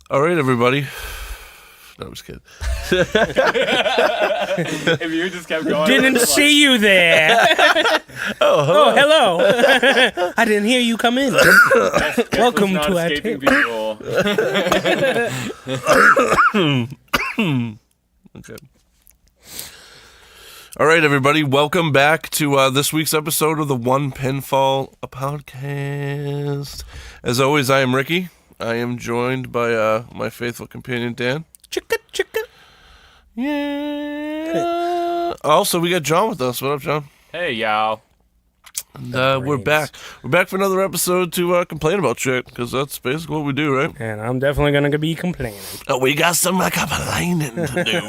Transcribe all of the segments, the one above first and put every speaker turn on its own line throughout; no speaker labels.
All right, everybody. No, I'm just kidding.
If you just kept going.
Didn't see you there.
Oh,
hello. I didn't hear you come in. Welcome to our table.
Okay. All right, everybody. Welcome back to this week's episode of the One Pinfall Podcast. As always, I am Ricky. I am joined by my faithful companion, Dan.
Chicka, chicka.
Yeah. Also, we got John with us. What up, John?
Hey, y'all.
And we're back. We're back for another episode to complain about shit, because that's basically what we do, right?
And I'm definitely going to be complaining.
Oh, we got some complaining to do.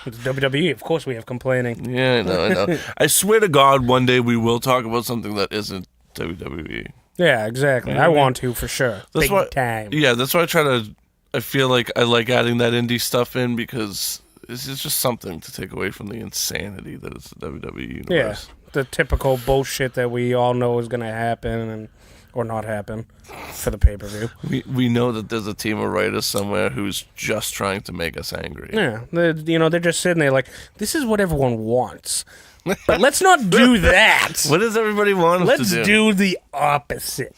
It's WWE. Of course we have complaining.
Yeah, I know. I swear to God, one day we will talk about something that isn't WWE.
Yeah, exactly. I want to, for sure.
That's
Big time.
Yeah, that's why I feel like I like adding that indie stuff in, because it's just something to take away from the insanity that is the WWE universe.
Yeah, the typical bullshit that we all know is going to happen or not happen for the pay-per-view.
We know that there's a team of writers somewhere who's just trying to make us angry.
Yeah, they're just sitting there like, this is what everyone wants. But let's not do that.
What does everybody want us
Let's
to
do the opposite.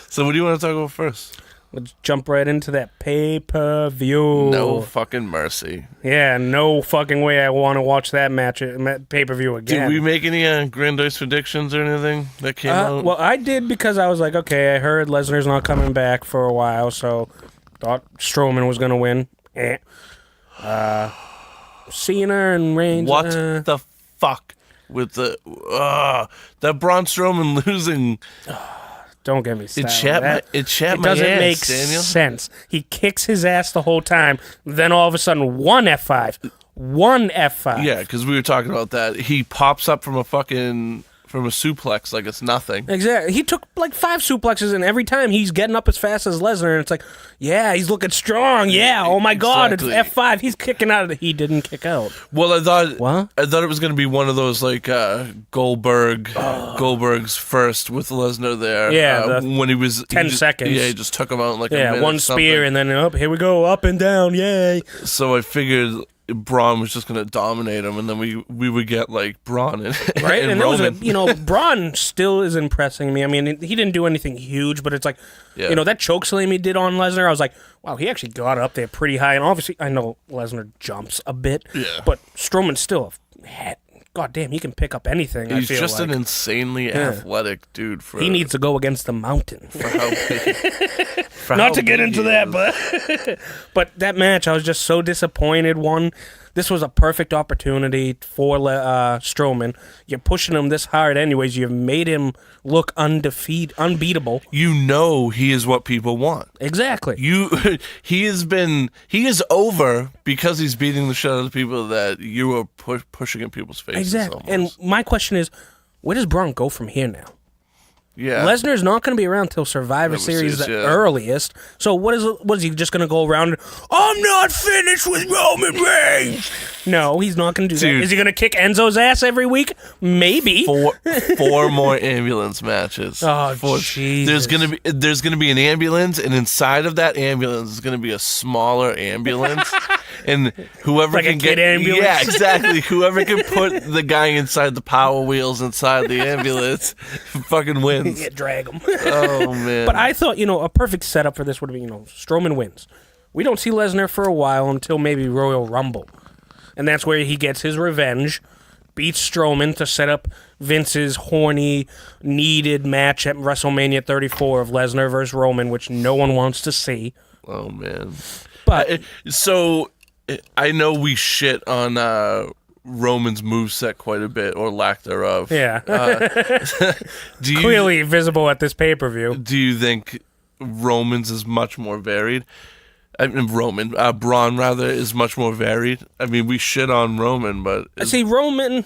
So what do you want to talk about first?
Let's jump right into that pay-per-view.
No fucking mercy.
Yeah, no fucking way I want to watch that match pay-per-view again.
Did we make any grandiose predictions or anything that came out?
Well, I did, because I was like, okay, I heard Lesnar's not coming back for a while, so thought Strowman was going to win. Cena and Reigns.
What the fuck with that Braun Strowman losing?
Don't get me started.
It doesn't
make sense. He kicks his ass the whole time, then all of a sudden one F5.
Yeah, because we were talking about that. He pops up from a suplex like it's nothing.
Exactly. He took like 5 suplexes, and every time he's getting up as fast as Lesnar, and it's like, yeah, he's looking strong. Yeah, oh my God, exactly. It's F5. He's kicking out. He didn't kick out.
Well, I thought it was going to be one of those like Goldberg's first with Lesnar there.
Yeah,
when he was
10 seconds.
Yeah, he just took him out in like a minute.
One spear, and then here we go, up and down. Yay!
So I figured Braun was just going to dominate him, and then we would get like Braun and
right.
and
Roman.
Roman.
Braun still is impressing me. I mean, he didn't do anything huge, but it's like, that chokeslam he did on Lesnar, I was like, wow, he actually got up there pretty high. And obviously, I know Lesnar jumps a bit, but Strowman's still God damn, he can pick up anything.
He's just an insanely athletic dude.
He needs to go against the mountain.
For how big,
not to get into that, but that match, I was just so disappointed. This was a perfect opportunity for Strowman. You're pushing him this hard anyways. You've made him look unbeatable.
You know he is what people want.
Exactly.
He is over because he's beating the shit out of the people that you are pushing in people's faces.
Exactly.
Almost.
And my question is, where does Braun go from here now?
Yeah.
Lesnar's not going to be around till Survivor Series earliest. So what is he just going to go around? I'm not finished with Roman Reigns. No, he's not going to do that. Is he going to kick Enzo's ass every week? Maybe.
4 more ambulance matches.
Oh, Jesus.
There's gonna be an ambulance, and inside of that ambulance is gonna be a smaller ambulance, and whoever
like
can
a kid ambulance.
Yeah, exactly. Whoever can put the guy inside the Power Wheels inside the ambulance, fucking wins.
Yeah, drag him.
Oh man!
But I thought a perfect setup for this would be Strowman wins. We don't see Lesnar for a while until maybe Royal Rumble, and that's where he gets his revenge. Beats Strowman to set up Vince's horny, needed match at WrestleMania 34 of Lesnar versus Roman, which no one wants to see.
Oh, man.
But
so I know we shit on Roman's moveset quite a bit, or lack thereof.
Yeah. Clearly visible at this pay-per-view.
Do you think Roman's is much more varied? Braun rather is much more varied. I mean, we shit on Roman, but
see, Roman.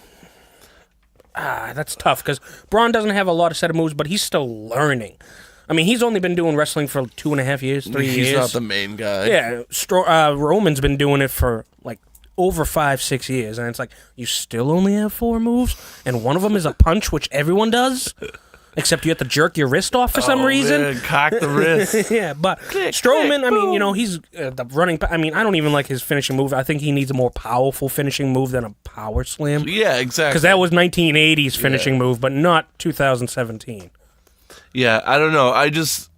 That's tough because Braun doesn't have a lot of set of moves, but he's still learning. I mean, he's only been doing wrestling for 2.5 years, 3 years.
He's not the main guy.
Yeah, Roman's been doing it for like over 5-6 years, and it's like you still only have 4 moves, and one of them is a punch, which everyone does. Except you have to jerk your wrist off for some reason.
Man, cock the wrist.
Yeah, but Strowman, I mean, you know, he's the running. I mean, I don't even like his finishing move. I think he needs a more powerful finishing move than a power slam.
Yeah, exactly.
Because that was 1980s finishing move, but not 2017.
Yeah, I don't know. I just.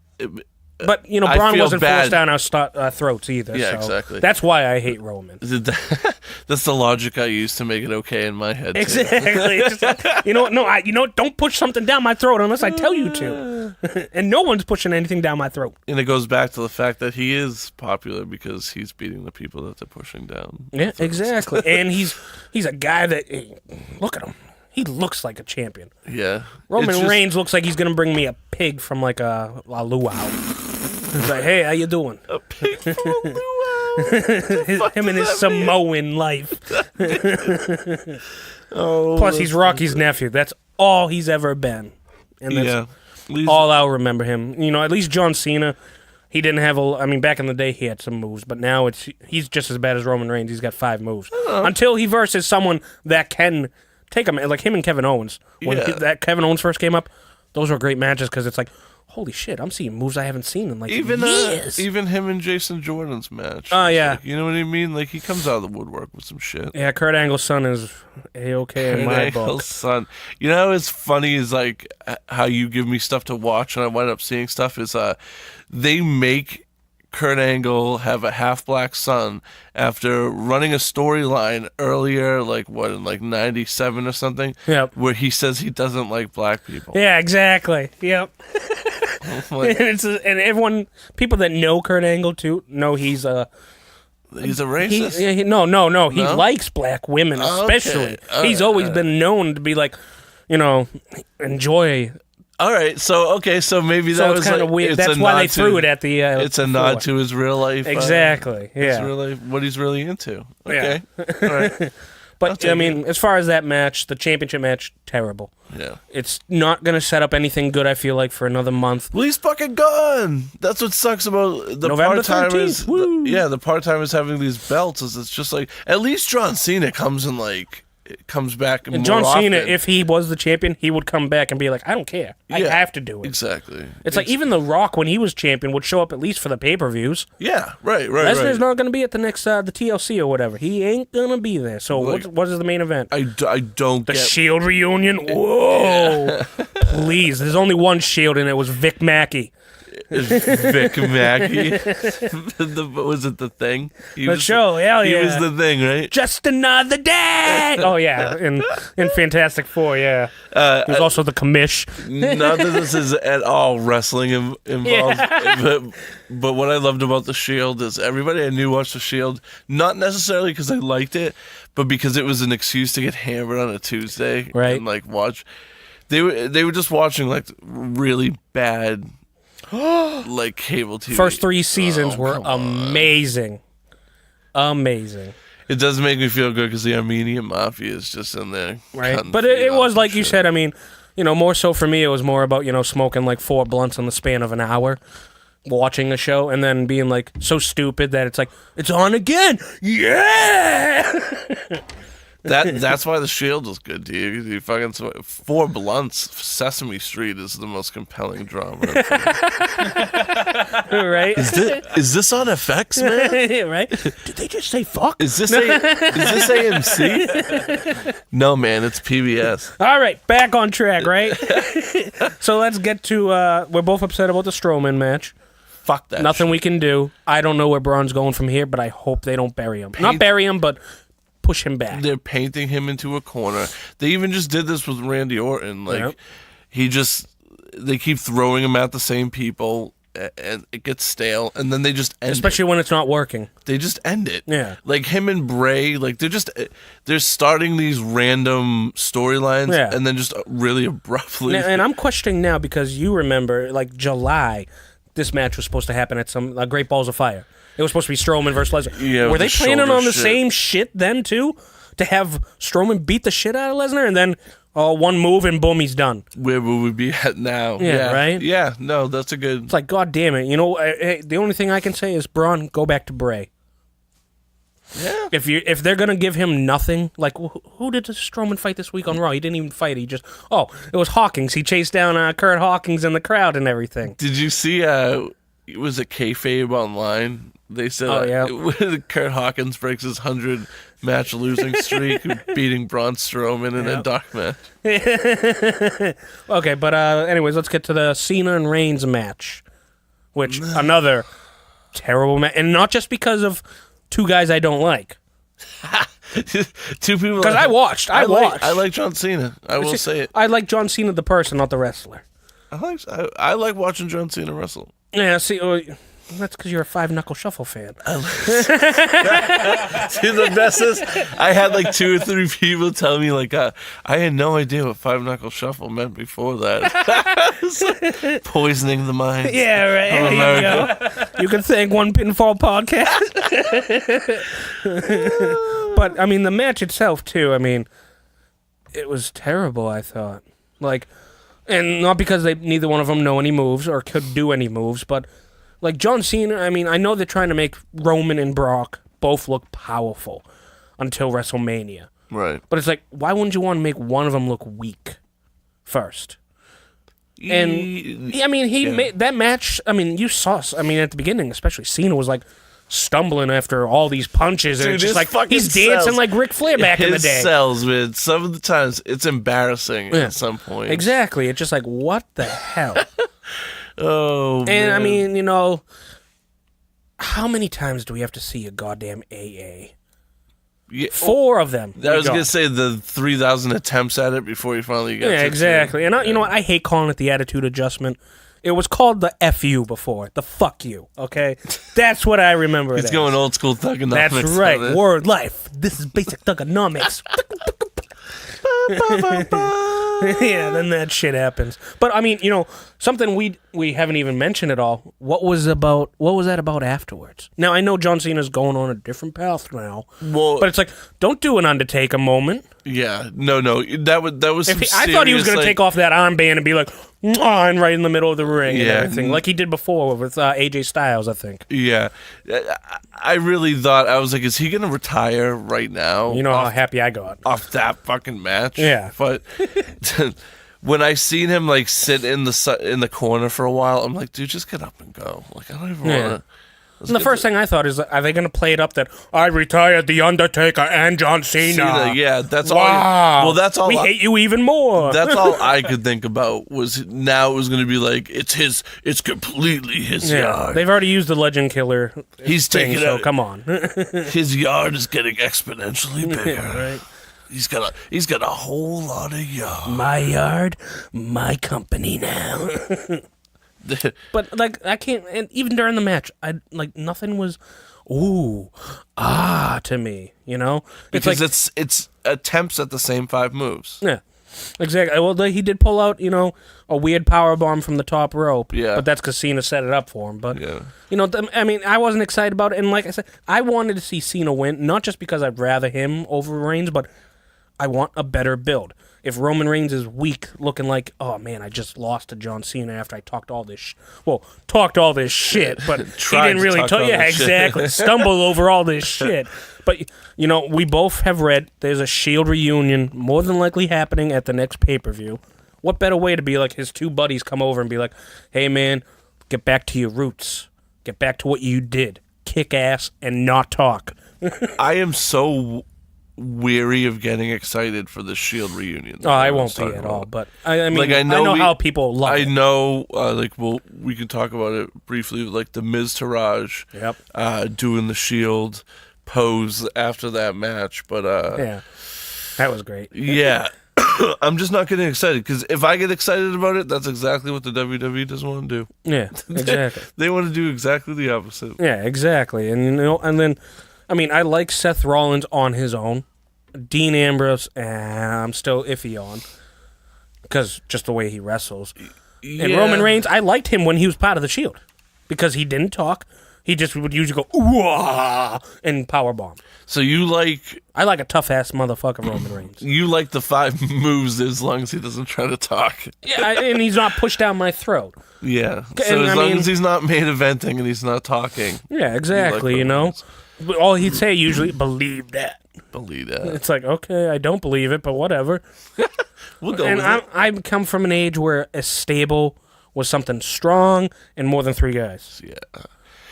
But, you know,
I
Braun
feel
wasn't
bad.
forced down our throats either.
Yeah,
so
exactly.
That's why I hate Roman.
That's the logic I use to make it okay in my head. Too.
Exactly. It's just like, you know what? No, don't push something down my throat unless I tell you to. And no one's pushing anything down my throat.
And it goes back to the fact that he is popular because he's beating the people that they're pushing down.
Yeah, exactly. And he's a guy that, hey, look at him. He looks like a champion.
Yeah.
Roman Reigns looks like he's going to bring me a pig from like a luau. He's like, hey, how you doing?
A pig from a luau.
Him and his Samoan life. Plus, he's Rocky's nephew. That's all he's ever been. And that's all I'll remember him. You know, at least John Cena, he didn't have I mean, back in the day, he had some moves, but now he's just as bad as Roman Reigns. He's got 5 moves. Until he versus someone that can take him, like him and Kevin Owens. When that Kevin Owens first came up, those were great matches because it's like, holy shit, I'm seeing moves I haven't seen in like years.
Even him and Jason Jordan's match.
Oh, yeah.
Like, you know what I mean? Like, he comes out of the woodwork with some shit.
Yeah, Kurt Angle's son is A-okay in my book.
Son. You know what's funny is like how you give me stuff to watch and I wind up seeing stuff is they make Kurt Angle have a half-black son after running a storyline earlier, like what, in like 97 or something?
Yep.
Where he says he doesn't like black people.
Yeah, exactly. Yep.
Like,
and everyone, people that know Kurt Angle too, know he's a
racist?
No. He likes black women, especially.
Okay.
He's always been known to be like, you know, enjoy.
All right, so maybe that was
kind of
like,
weird. That's why they threw it at the.
It's a nod to his real life.
Exactly.
His
Yeah.
real life, what he's really into. Okay.
Yeah.
All right.
But I mean, as far as that match, the championship match, terrible.
Yeah.
It's not going to set up anything good, I feel like, for another month.
Well, he's fucking gone. That's what sucks about the
November
part-timers.
13th. Woo.
The part-timers having these belts is it's just like, at least John Cena comes and like, it comes back and
John
more
Cena,
often.
if he was the champion, he would come back and be like, I don't care. I have to do it.
Exactly.
It's like even The Rock, when he was champion, would show up at least for the pay-per-views.
Yeah, right.
Lesnar's not going to be at the next, the TLC or whatever. He ain't going to be there. So
Like,
what is the main event?
I don't
The
get...
Shield reunion? Whoa. Please. There's only one Shield, and it was Vic Mackey.
Vic Mackey. Was it the Thing? He was
hell yeah.
He was the Thing, right?
Just another day. Oh, yeah. In Fantastic Four, yeah. He was also the commish.
Not that this is at all wrestling involved, but what I loved about The Shield is everybody I knew watched The Shield, not necessarily because they liked it, but because it was an excuse to get hammered on a Tuesday.
Right.
And like watch. They were just watching like really bad like cable TV.
First 3 seasons were amazing. Amazing.
It does make me feel good because the Armenian Mafia is just in there.
Right. But it was like you said, I mean, you know, more so for me, it was more about, you know, smoking like 4 blunts in the span of an hour, watching the show, and then being like so stupid that it's like, it's on again. Yeah.
That's why The Shield is good, dude. You fucking 4 blunts. Sesame Street is the most compelling drama.
Right?
Is this on FX, man?
Right? Did they just say fuck?
Is this AMC? No, man, it's PBS.
All right, back on track, right? So let's get to, we're both upset about the Strowman match.
Fuck that.
Nothing we can do. I don't know where Braun's going from here, but I hope they don't bury him. Not bury him, but push him back.
They're painting him into a corner. They even just did this with Randy Orton. Like, they keep throwing him at the same people, and it gets stale, and then they just end
Especially when it's not working.
They just end it.
Yeah.
Like him and Bray, like they're starting these random storylines and then just really abruptly.
And I'm questioning now because you remember, like July, this match was supposed to happen at some Great Balls of Fire. It was supposed to be Strowman versus Lesnar.
Yeah,
were they planning on the
shit.
same shit then too? To have Strowman beat the shit out of Lesnar and then one move and boom, he's done.
Where would we be at now?
Yeah, right?
Yeah, no, that's a good...
It's like, God damn it. You know, the only thing I can say is, Braun, go back to Bray.
Yeah.
If they're gonna give him nothing, like who did Strowman fight this week on Raw? He didn't even fight. He just it was Hawkins. He chased down Kurt Hawkins in the crowd and everything.
Did you see? Was it kayfabe online? They said, Kurt Hawkins breaks his 100-match losing streak, beating Braun Strowman in a dark match.
Okay, but anyways, let's get to the Cena and Reigns match, which another terrible match, and not just because of two guys I don't like.
Two people.
Because I watched. I
like John Cena. I will say it.
I like John Cena the person, not the wrestler.
I like watching John Cena wrestle.
Yeah, see, that's because you're a Five Knuckle Shuffle fan.
See, the best is I had like 2 or 3 people tell me like I had no idea what Five Knuckle Shuffle meant before that. Poisoning the mind.
Yeah, right. There you go. You can thank one Pinfall Podcast. But I mean, the match itself too. I mean, it was terrible. I thought and not because neither one of them know any moves or could do any moves, but like John Cena, I mean, I know they're trying to make Roman and Brock both look powerful until WrestleMania.
Right.
But it's like, why wouldn't you want to make one of them look weak first? And I mean, he made that match. I mean, you saw. I mean, at the beginning, especially Cena was like stumbling after all these punches, and
Dude,
it's just like he's dancing like Ric Flair back in the day.
Sells, man. Some of the times it's embarrassing at some point.
Exactly. It's just like, what the hell?
Oh, man.
And I mean, you know, how many times do we have to see a goddamn AA?
Yeah,
4 of them.
I was gonna say the 3,000 attempts at it before you finally got.
Yeah, exactly. And you know what? I hate calling it the attitude adjustment. It was called the FU before. The fuck you, okay? That's what I remember.
He's going old school thugonomics.
That's right. Word life. This is basic thugonomics. Yeah, then that shit happens. But I mean, you know, something we haven't even mentioned at all. What was that about afterwards? Now I know John Cena's going on a different path now. Well, but it's like, don't do an Undertaker moment.
Yeah, no, that was.
I thought he was going to take off that armband and be like, and right in the middle of the ring and everything, like he did before with AJ Styles, I think.
Yeah, I really thought, I was like, is he going to retire right now?
You know how happy I got
off that fucking match.
Yeah,
but when I seen him like sit in the corner for a while, I'm like, dude, just get up and go. Like, I don't even want to.
And the first thing I thought is, are they going to play it up that I retired The Undertaker and John Cena?
Yeah, that's all.
Wow.
That's all.
We hate you even more.
That's all I could think about was now it was going to be like, it's completely his yard.
They've already used the Legend Killer.
He's taking it.
So come on.
His yard is getting exponentially bigger.
Yeah, right.
He's got a whole lot of yard.
My yard, my company now. But like I can't, and even during the match, I like nothing was, to me, you know,
because it's attempts at the same 5 moves.
Yeah, exactly. Well, he did pull out, you know, a weird power bomb from the top rope.
Yeah,
but that's because Cena set it up for him. But you know, I mean, I wasn't excited about it, and like I said, I wanted to see Cena win, not just because I'd rather him over Reigns, but I want a better build. If Roman Reigns is weak, looking like, oh man, I just lost to John Cena after I talked all this shit, but he didn't really talk. Yeah, exactly. Stumbled over all this shit. But you know, we both have read there's a Shield reunion more than likely happening at the next pay-per-view. What better way to be like his 2 buddies come over and be like, hey man, get back to your roots, get back to what you did, kick ass and not talk.
I am so weary of getting excited for the Shield reunion.
Oh, I won't be at all. But I mean, like, I know how people love it.
I know, we can talk about it briefly. Like the Miz Taraj, doing the Shield pose after that match. But
yeah, that was great.
Yeah, I'm just not getting excited because if I get excited about it, that's exactly what the WWE doesn't want to do.
Yeah, exactly.
They want to do exactly the opposite.
Yeah, exactly. And you know, and then. I mean, I like Seth Rollins on his own. Dean Ambrose, I'm still iffy on. Because just the way he wrestles. Yeah. And Roman Reigns, I liked him when he was part of the Shield. Because he didn't talk. He just would usually go, ooh-ah, and powerbomb.
So you like...
I like a tough-ass motherfucker, Roman Reigns.
You like the 5 moves as long as he doesn't try to talk.
Yeah, and he's not pushed down my throat.
Yeah. So as long as he's not main eventing and he's not talking.
Yeah, exactly, you know? But all he'd say usually, believe that.
Believe that.
It's like, okay, I don't believe it, but whatever.
We'll go
And
with it.
I come from an age where a stable was something strong and more than 3 guys.
Yeah.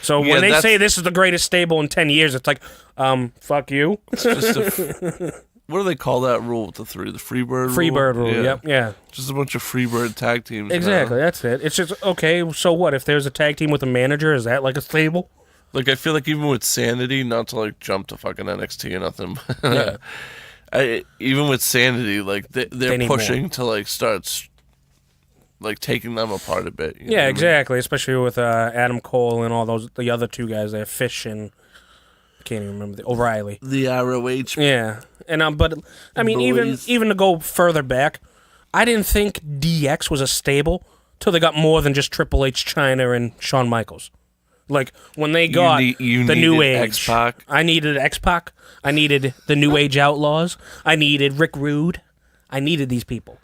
So
Yeah,
when they
that's-
say this is the greatest stable in 10 years, it's like, fuck you.
It's just what do they call that rule with the 3? The Freebird rule?
Freebird rule, yeah.
Just a bunch of Freebird tag teams. now.
Exactly, that's it. It's just, okay, so what? If there's a tag team with a manager, is that like a stable?
Like, I feel like even with Sanity, not to, like, jump to fucking NXT or nothing,
Yeah.
even with Sanity, like,
They
they're
need
pushing to, like, start, like, taking them apart a bit. You know what I
Yeah,
mean?
exactly. Especially with Adam Cole and all the other 2 guys there, Fish and I can't even remember O'Reilly.
The ROH.
Yeah, and but I mean,
Boys.
even to go further back, I didn't think DX was a stable till they got more than just Triple H, Chyna, and Shawn Michaels. Like when they got
you
the New
needed
Age,
X-Pac.
I needed X-Pac. I needed the New Age Outlaws. I needed Rick Rude. I needed these people.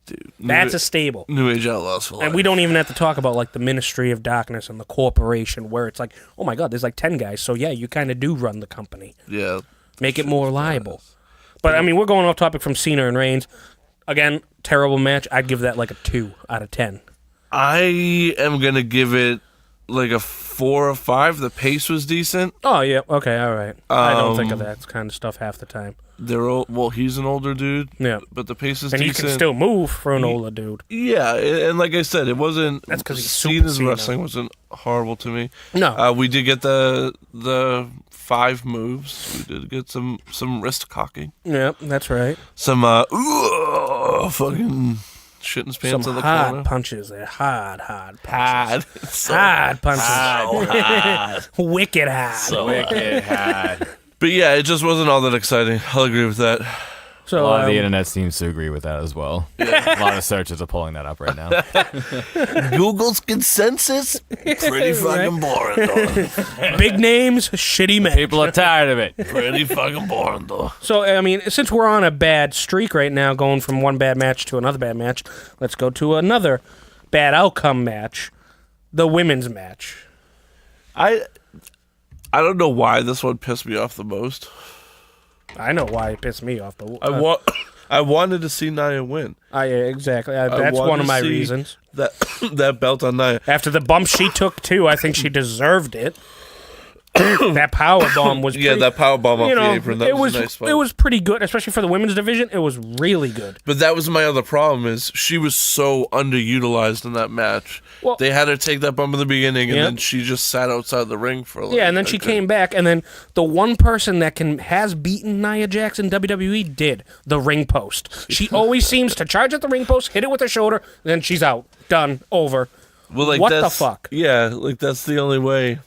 Dude,
That's a stable.
New Age Outlaws for life.
And we don't even have to talk about like the Ministry of Darkness and the corporation where it's like, oh my God, there's like 10 guys. So yeah, you kind of do run the company.
Yeah.
Make it more liable. But I mean, we're going off topic from Cena and Reigns. Again, terrible match. I'd give that like a 2 out of 10.
I am going to give it like a 4 or 5. The pace was decent.
Oh yeah, okay, all right. I don't think of that kind of stuff half the time.
They're well, he's an older dude.
Yeah.
But the pace is
And
decent.
he can still move for an older dude.
Yeah, and like I said, it wasn't.
That's 'cause he's Super
Cena's
Cena.
wrestling wasn't horrible to me.
No.
We did get the 5 moves. We did get some wrist cocking,
Yeah, that's right.
some fucking shit in his pants
Some
in the
hard
corner.
punches there. Hard punches.
Hard. So
Hard punches.
hard.
Wicked hard.
Wicked hard.
But yeah, it just wasn't all that exciting. I'll agree with that.
A
So
lot of the internet seems to agree with that as well. A lot of searches are pulling that up right now.
Google's consensus, pretty fucking boring, though.
big names, shitty men.
People are tired of it.
Pretty fucking boring, though.
So, I mean, since we're on a bad streak right now, going from one bad match to another bad match, let's go to another bad outcome match, the women's match.
I don't know why this one pissed me off the most.
I know why it pissed me off, but
I wanted to see Nia win.
exactly. That's
wanted
one of
to
my
see
reasons.
That belt on Nia.
After the bump she took too, I think she deserved it. That power bomb was
Yeah, that power bomb off
you
the
know,
apron. That
it
was a nice spot.
it was pretty good, especially for the women's division. It was really good.
But that was my other problem is she was so underutilized in that match.
Well-
they had her take that bump in the beginning, and
Yep.
then she just sat outside the ring for like,
Yeah, and then she came back, and then the one person that has beaten Nia Jax in WWE did the ring post. She always seems to charge at the ring post, hit it with her shoulder, then she's out, done, over.
Well, like
What the
that's-
fuck?
Yeah, like that's the only way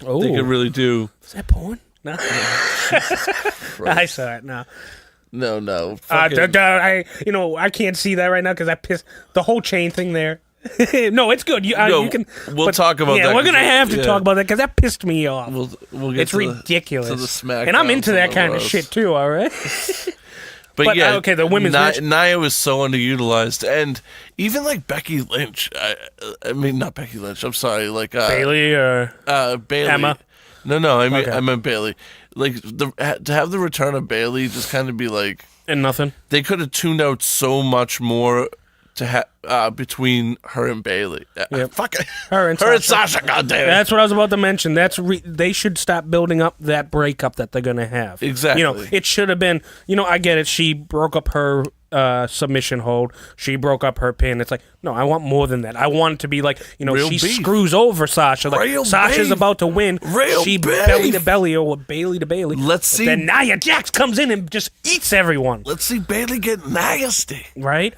Oh,
they could really do.
is that porn? No, I saw it. No,
No.
I
fucking-
I can't see that right now because I pissed the whole chain thing there. No, it's good. You can.
We'll talk about
yeah,
that.
we're gonna have to
yeah.
talk about that because that pissed me off.
We'll get
It's
to
ridiculous.
to the SmackDowns
and I'm into
and
that
the
kind of
Raws.
shit too. All right. But,
yeah,
okay, the women's match-
Nia was so underutilized, and even like Becky Lynch. I mean, not Becky Lynch. I'm sorry, like
Bailey or
Bailey.
Emma?
No. I mean,
Okay.
I meant Bailey. Like to have the return of Bailey, just kind of be like
and nothing.
they could have tuned out so much more to have between her and Bailey.
Yep.
Fuck it.
Her and
Sasha. Goddamn.
That's what I was about to mention. They should stop building up that breakup that they're gonna have.
Exactly.
It should have been. I get it. She broke up her submission hold. She broke up her pin. It's like, no, I want more than that. I want it to be like,
Real
she
beef.
screws over Sasha. Like
Real
Sasha's
beef.
about to win.
Real
she
beef.
belly to belly or Bailey to Bailey.
Let's
But
see-
Then Nia Jax comes in and just eats everyone.
Let's see Bailey get nasty.
Right?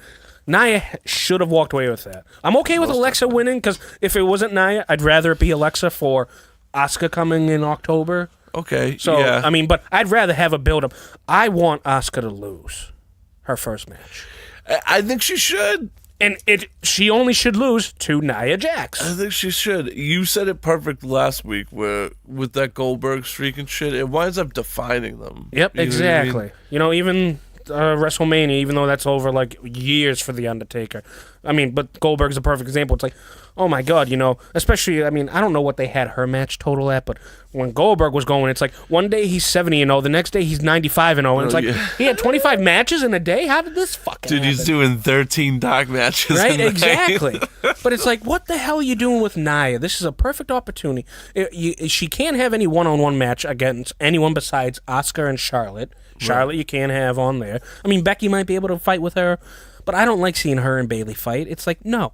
Nia should have walked away with that. I'm okay with Alexa winning because if it wasn't Nia, I'd rather it be Alexa for Asuka coming in October.
Okay.
So,
yeah.
I mean, but I'd rather have a build-up. I want Asuka to lose her first match.
I think she should.
And she only should lose to Nia Jax.
I think she should. You said it perfect last week where with that Goldberg streak and shit, it winds up defining them.
Yep,
You know what I mean?
exactly. Even WrestleMania, even though that's over like years for The Undertaker. I mean, but Goldberg's a perfect example. It's like, oh my God, especially, I mean, I don't know what they had her match total at, but when Goldberg was going, it's like one day he's 70-0, the next day he's 95-0, and it's like, he had 25 matches in a day? How did this fucking
Dude,
happen?
he's doing 13 dark matches.
Right, exactly. But it's like, what the hell are you doing with Nia? This is a perfect opportunity. She can't have any one-on-one match against anyone besides Asuka and Charlotte. Charlotte you can't have on there. I mean, Becky might be able to fight with her, but I don't like seeing her and Bayley fight. It's like, no.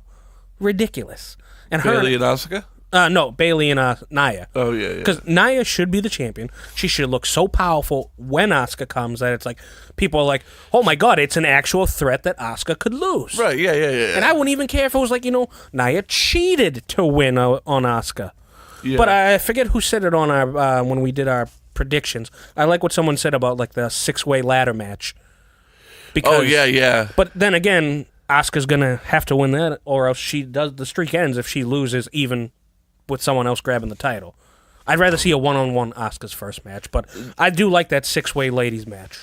Ridiculous. And
Bayley and Asuka?
No, Bayley and Nia.
Oh, yeah.
Because Nia should be the champion. She should look so powerful when Asuka comes that it's like, people are like, oh my God, it's an actual threat that Asuka could lose.
Right, yeah.
And I wouldn't even care if it was like, Nia cheated to win on Asuka.
Yeah.
But I forget who said it on our when we did our predictions. I like what someone said about like the 6-way ladder match. Because,
oh, yeah.
But then again, Asuka's going to have to win that, or else the streak ends if she loses even with someone else grabbing the title. I'd rather see a one-on-one Asuka's first match, but I do like that 6-way ladies match.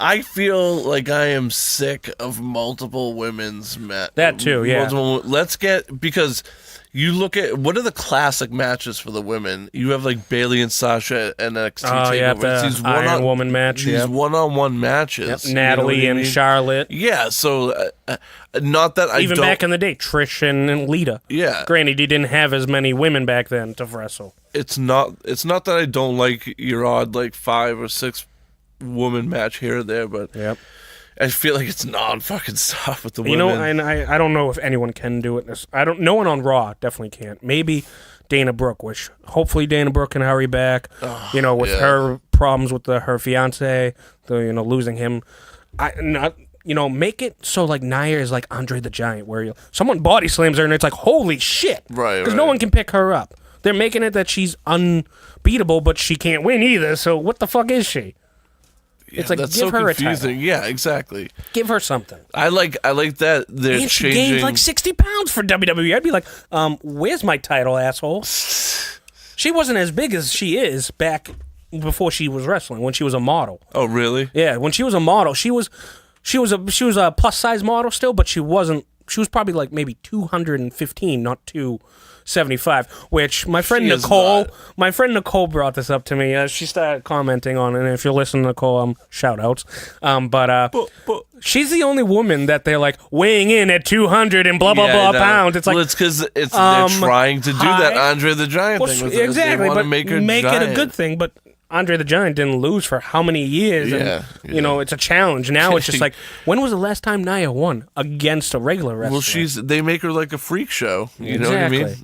I feel like I am sick of multiple women's matches.
That too, yeah.
Because you look at, what are the classic matches for the women? You have like Bayley and Sasha and NXT TakeOver.
The Iron Woman match.
These one-on-one matches.
Yep. Natalie and Charlotte.
Yeah, so not that I
Even
don't...
back in the day, Trish and Lita.
Yeah.
Granted, you didn't have as many women back then to wrestle.
It's not that I don't like your odd like 5 or 6 woman match here or there, but
yep.
I feel like it's non-fucking stop with the women.
And I don't know if anyone can do it. No one on Raw definitely can't. Maybe Dana Brooke, which hopefully Dana Brooke can hurry back. With her problems with her fiance, losing him. Make it so like Nia is like Andre the Giant, where someone body slams her and it's like, holy shit,
right?
Because no one can pick her up. They're making it that she's unbeatable, but she can't win either. So what the fuck is she?
Yeah,
it's like,
that's
give
so
her
confusing.
a title.
Yeah, exactly.
Give her something.
I like that they're
and she
changing.
gained like 60 pounds for WWE. I'd be like, where's my title, asshole? She wasn't as big as she is back before she was wrestling, when she was a model.
Oh, really?
Yeah, when she was a model, she was a plus size model still, but she wasn't. She was probably like maybe 215, not 275. Which my friend Nicole brought this up to me. She started commenting on it. And if you're listening, Nicole, shout outs. But she's the only woman that they're like weighing in at 200 and blah blah blah pounds. It's like,
well, it's because they're trying to do that Andre the Giant thing. With
exactly,
they
but
make her
make
giant.
it a good thing. But Andre the Giant didn't lose for how many years?
Yeah,
and, it's a challenge. Now it's just like, when was the last time Nia won against a regular wrestler?
Well, they make her like a freak show. You know what I mean?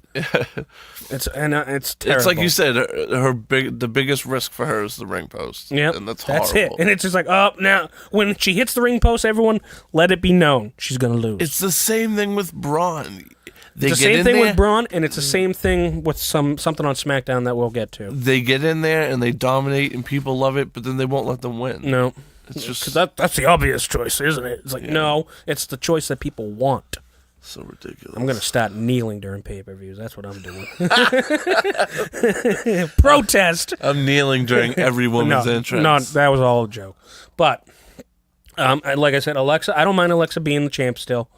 It's terrible.
It's like you said, the biggest risk for her is the ring post.
Yeah,
and that's horrible.
it. And it's just like, now when she hits the ring post, everyone let it be known she's gonna lose.
It's the same thing with Braun.
It's the same thing with Braun, and it's the same thing with something on SmackDown that we'll get to.
They get in there and they dominate, and people love it, but then they won't let them win.
No,
it's just
that's the obvious choice, isn't it? It's like, no, it's the choice that people want.
So ridiculous.
I'm gonna start kneeling during pay-per-views. That's what I'm doing. Protest.
I'm kneeling during every woman's entrance.
No, that was all a joke. But like I said, Alexa, I don't mind Alexa being the champ still.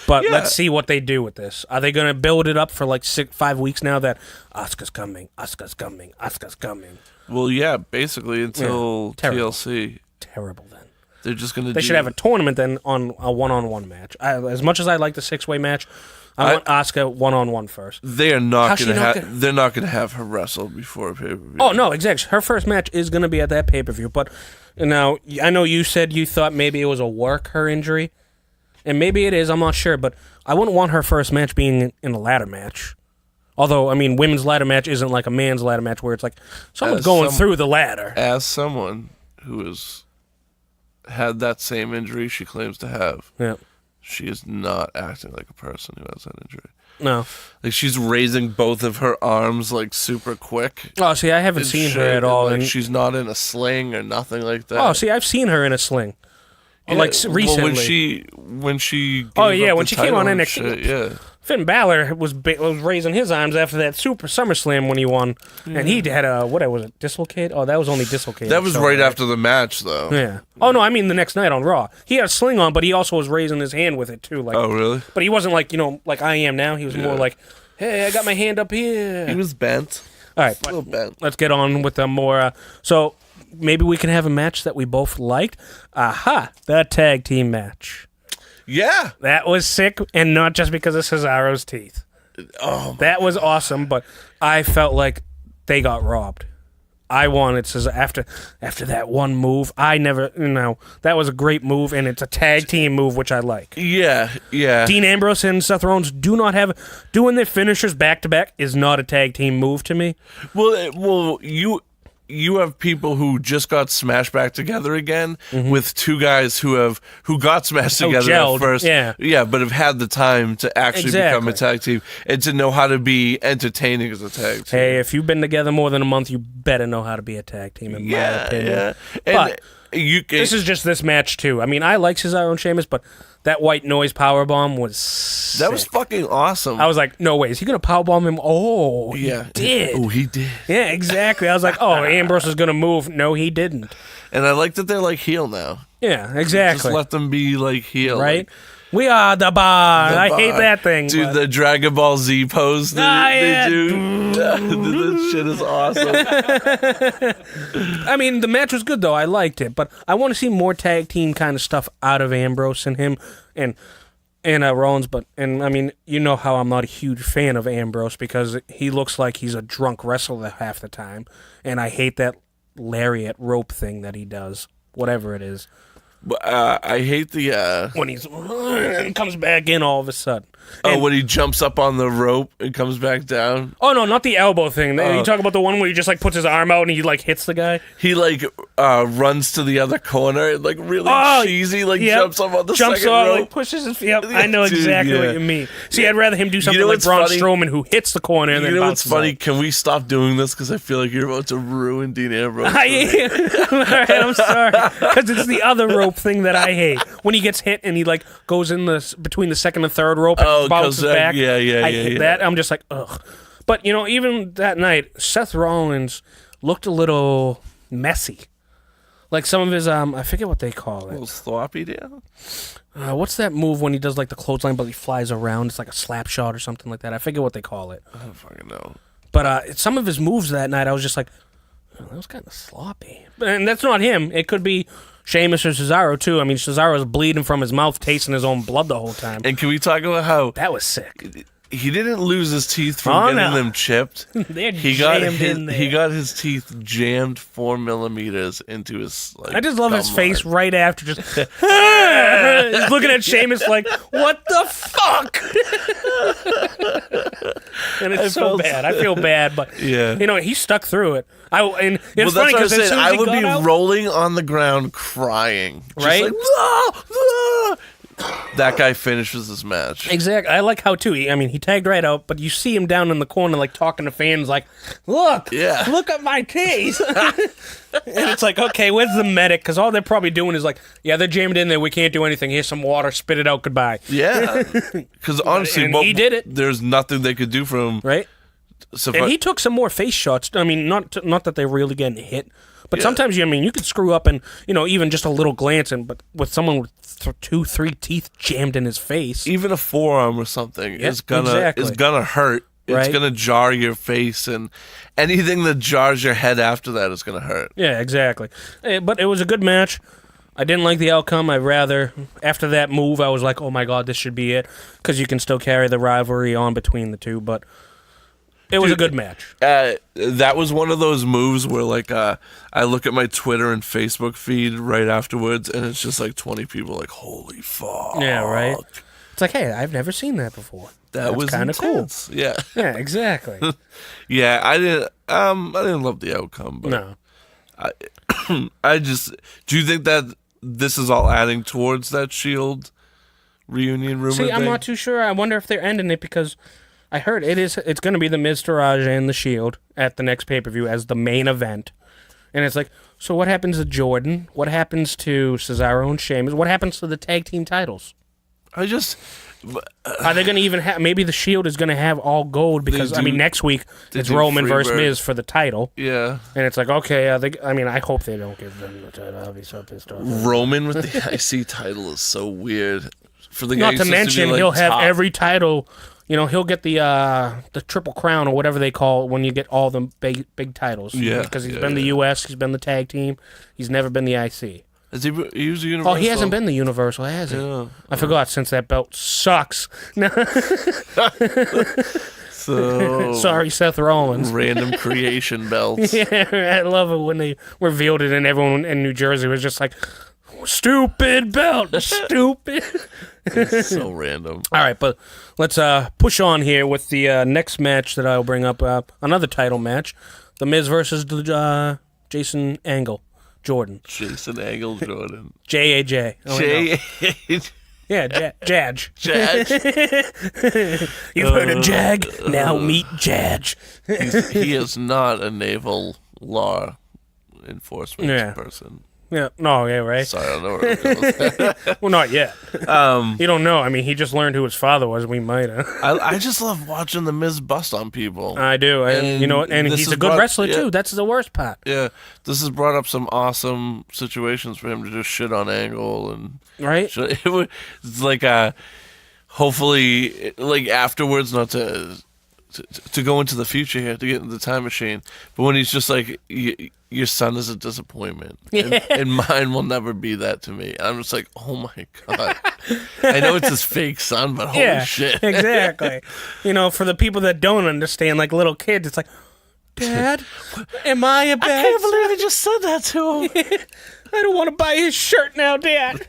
But let's see what they do with this. Are they going to build it up for like 5 weeks now that Asuka's coming, Asuka's coming, Asuka's coming?
Well, yeah, basically until TLC.
Terrible then.
They're just going to
They should have a tournament then on a one-on-one match. As much as I like the 6-way match, I want Asuka one-on-one first.
They are not going to They're not going to have her wrestle before a pay-per-view.
Oh, no, exactly. Her first match is going to be at that pay-per-view. But now, I know you said you thought maybe it was her injury. And maybe it is, I'm not sure, but I wouldn't want her first match being in a ladder match. Although, I mean, women's ladder match isn't like a man's ladder match where it's like someone's going through the ladder.
As someone who has had that same injury she claims to have, she is not acting like a person who has that injury.
No.
Like, she's raising both of her arms, like, super quick.
Oh, see, I haven't seen her at all.
And she's not in a sling or nothing like that.
Oh, see, I've seen her in a sling. Like recently.
Well, when she
when she came on NXT.
shit,
Finn Balor was raising his arms after that Super SummerSlam when he won, and he had a what was it? Dislocate? Oh, that was only dislocated.
That was right after the match, though.
Yeah. Oh no, I mean the next night on Raw, he had a sling on, but he also was raising his hand with it too. Like,
oh really?
But he wasn't like like I am now. He was more like, hey, I got my hand up here.
He was bent.
All right,
a little bent.
Let's get on with the more. So maybe we can have a match that we both liked. Aha! The tag team match.
Yeah.
That was sick, and not just because of Cesaro's teeth.
Oh,
that was awesome, but I felt like they got robbed. I wanted Cesaro after that one move. I never, that was a great move, and it's a tag team move, which I like.
Yeah.
Dean Ambrose and Seth Rollins doing their finishers back to back is not a tag team move to me.
Well, you have people who just got smashed back together again with two guys who got smashed together at first. Yeah, but have had the time to actually become a tag team and to know how to be entertaining as a tag team.
Hey, if you've been together more than a month, you better know how to be a tag team, in my opinion.
Yeah.
But this is just this match, too. I mean, I like Cesaro and Sheamus, but that white noise powerbomb was sick.
That was fucking awesome.
I was like, no way. Is he going to powerbomb him? Oh,
yeah.
He did.
Oh, he did.
Yeah, exactly. I was like, oh, Ambrose is going to move. No, he didn't.
And I like that they're like heel now.
Yeah, exactly.
Just let them be like heel.
Right?
Like,
we are the bar. I hate that thing.
Dude, the Dragon Ball Z pose they do. That shit is awesome.
I mean, the match was good, though. I liked it. But I want to see more tag team kind of stuff out of Ambrose and him and Rollins. I mean, you know how I'm not a huge fan of Ambrose because he looks like he's a drunk wrestler half the time. And I hate that lariat rope thing that he does, whatever it is.
I hate the
when he comes back in all of a sudden.
When he jumps up on the rope and comes back down.
Oh no, not the elbow thing. You talk about the one where he just like puts his arm out and he like hits the guy.
He runs to the other corner and like really cheesy jumps up on the second rope.
Like pushes his feet up. I know exactly what you mean. See, I'd rather him do something like Braun Strowman who hits the corner and then bounces.
What's funny? Out. Can we stop doing this because I feel like you're about to ruin Dean Ambrose.
All right, I'm sorry because it's the other rope thing that I hate when he gets hit and he like goes in between the second and third rope and bounces back.
I
hate that. I'm just like ugh. But even that night, Seth Rollins looked a little messy. Like some of his I forget what they call it.
A little sloppy down.
What's that move when he does like the clothesline but he flies around? It's like a slap shot or something like that. I forget what they call it.
I don't fucking know.
But some of his moves that night, I was just like, that was kind of sloppy. And that's not him. It could be Sheamus or Cesaro, too. I mean, Cesaro's bleeding from his mouth, tasting his own blood the whole time.
And can we talk about how...
That was sick.
He didn't lose his teeth from getting them chipped.
He got
his teeth jammed 4 millimeters into his.
I just love his face right after. Just he's looking at Sheamus like, "What the fuck?" And it's so bad. I feel bad, but he stuck through it. And it's funny because as soon as
I would be rolling on the ground crying,
right?
Just like, that guy finishes his match.
Exactly. I like how, too, he tagged right out, but you see him down in the corner, like, talking to fans, like, look at my teeth. And it's like, okay, where's the medic? Because all they're probably doing is like, they're jammed in there. We can't do anything. Here's some water. Spit it out. Goodbye.
Yeah. Because honestly,
he did it.
There's nothing they could do for him.
Right. And he took some more face shots. I mean, not that they're really getting hit. But sometimes, you could screw up and, even just a little glance, but with someone with 2-3 teeth jammed in his face.
Even a forearm or something is gonna hurt. It's gonna jar your face, and anything that jars your head after that is gonna hurt.
Yeah, exactly. But it was a good match. I didn't like the outcome. After that move, I was like, oh my God, this should be it. Because you can still carry the rivalry on between the two, but... It was a good match.
That was one of those moves where, like, I look at my Twitter and Facebook feed right afterwards, and it's just like 20 people like, holy fuck.
Yeah, right? It's like, hey, I've never seen that before.
That was kind of cool. Yeah.
Yeah, exactly.
Yeah, I didn't love the outcome, but
no.
I just, do you think that this is all adding towards that Shield reunion rumor thing?
I'm not too sure. I wonder if they're ending it because I heard it's going to be the Miz, Taraj, and the Shield at the next pay-per-view as the main event. And it's like, so what happens to Jordan? What happens to Cesaro and Sheamus? What happens to the tag team titles? Are they going to even have? Maybe the Shield is going to have all gold because next week it's Roman versus Miz for the title.
Yeah,
and it's like okay, I hope they don't give them the title. I'll be so pissed off.
Roman with the IC title is so weird. For the
not
guy
to mention he'll have
top.
every title. He'll get the Triple Crown or whatever they call it when you get all the big titles.
Yeah,
because he's been the US, he's been the tag team, he's never been the IC.
Has he used the Universal?
Oh, he hasn't been the Universal, has he?
Yeah.
I forgot since that belt sucks.
So
sorry, Seth Rollins.
Random creation belts.
Yeah, I love it when they revealed it and everyone in New Jersey was just like, stupid belt, stupid.
It's so random.
All right, but let's push on here with the next match that I'll bring up, another title match, The Miz versus Jason Angle. Jordan.
Jason Angle Jordan.
J-A-J. Oh,
J-A-J.
Yeah, Jadge.
Jadge.
You've heard of Jag? Now meet Jadge.
He is not a naval law enforcement person.
Yeah. No, yeah, right.
Sorry, I don't know where to go with that.
Well, not yet. You don't know. I mean, he just learned who his father was. We might have.
I just love watching the Miz bust on people.
I do. And you know, and he's a good wrestler, too. That's the worst part.
Yeah. This has brought up some awesome situations for him to just shit on Angle. And
right?
It's like, hopefully, like, afterwards, not to go into the future here, to get in the time machine. But when he's just like, your son is a disappointment.
Yeah.
And mine will never be that to me. I'm just like, oh my God. I know it's his fake son, but holy shit.
Exactly. For the people that don't understand, like little kids, it's like, Dad, am I a bad
I can't believe he just said that to him.
I don't want to buy his shirt now, Dad.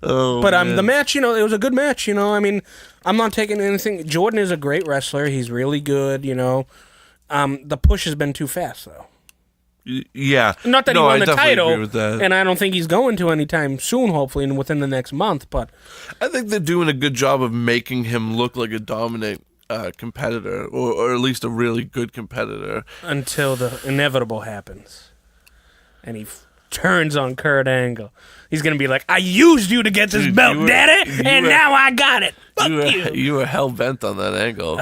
Oh,
but the match, it was a good match. I mean, I'm not taking anything. Jordan is a great wrestler. He's really good. The push has been too fast, though.
Yeah.
Not that he won the title,
agree with that.
and I don't think he's going to anytime soon. Hopefully, and within the next month. But
I think they're doing a good job of making him look like a dominant competitor, or at least a really good competitor,
until the inevitable happens, and he turns on Kurt Angle. He's going to be like, I used you to get this belt, Daddy, and now I got it. Fuck you.
You were hell-bent on that angle.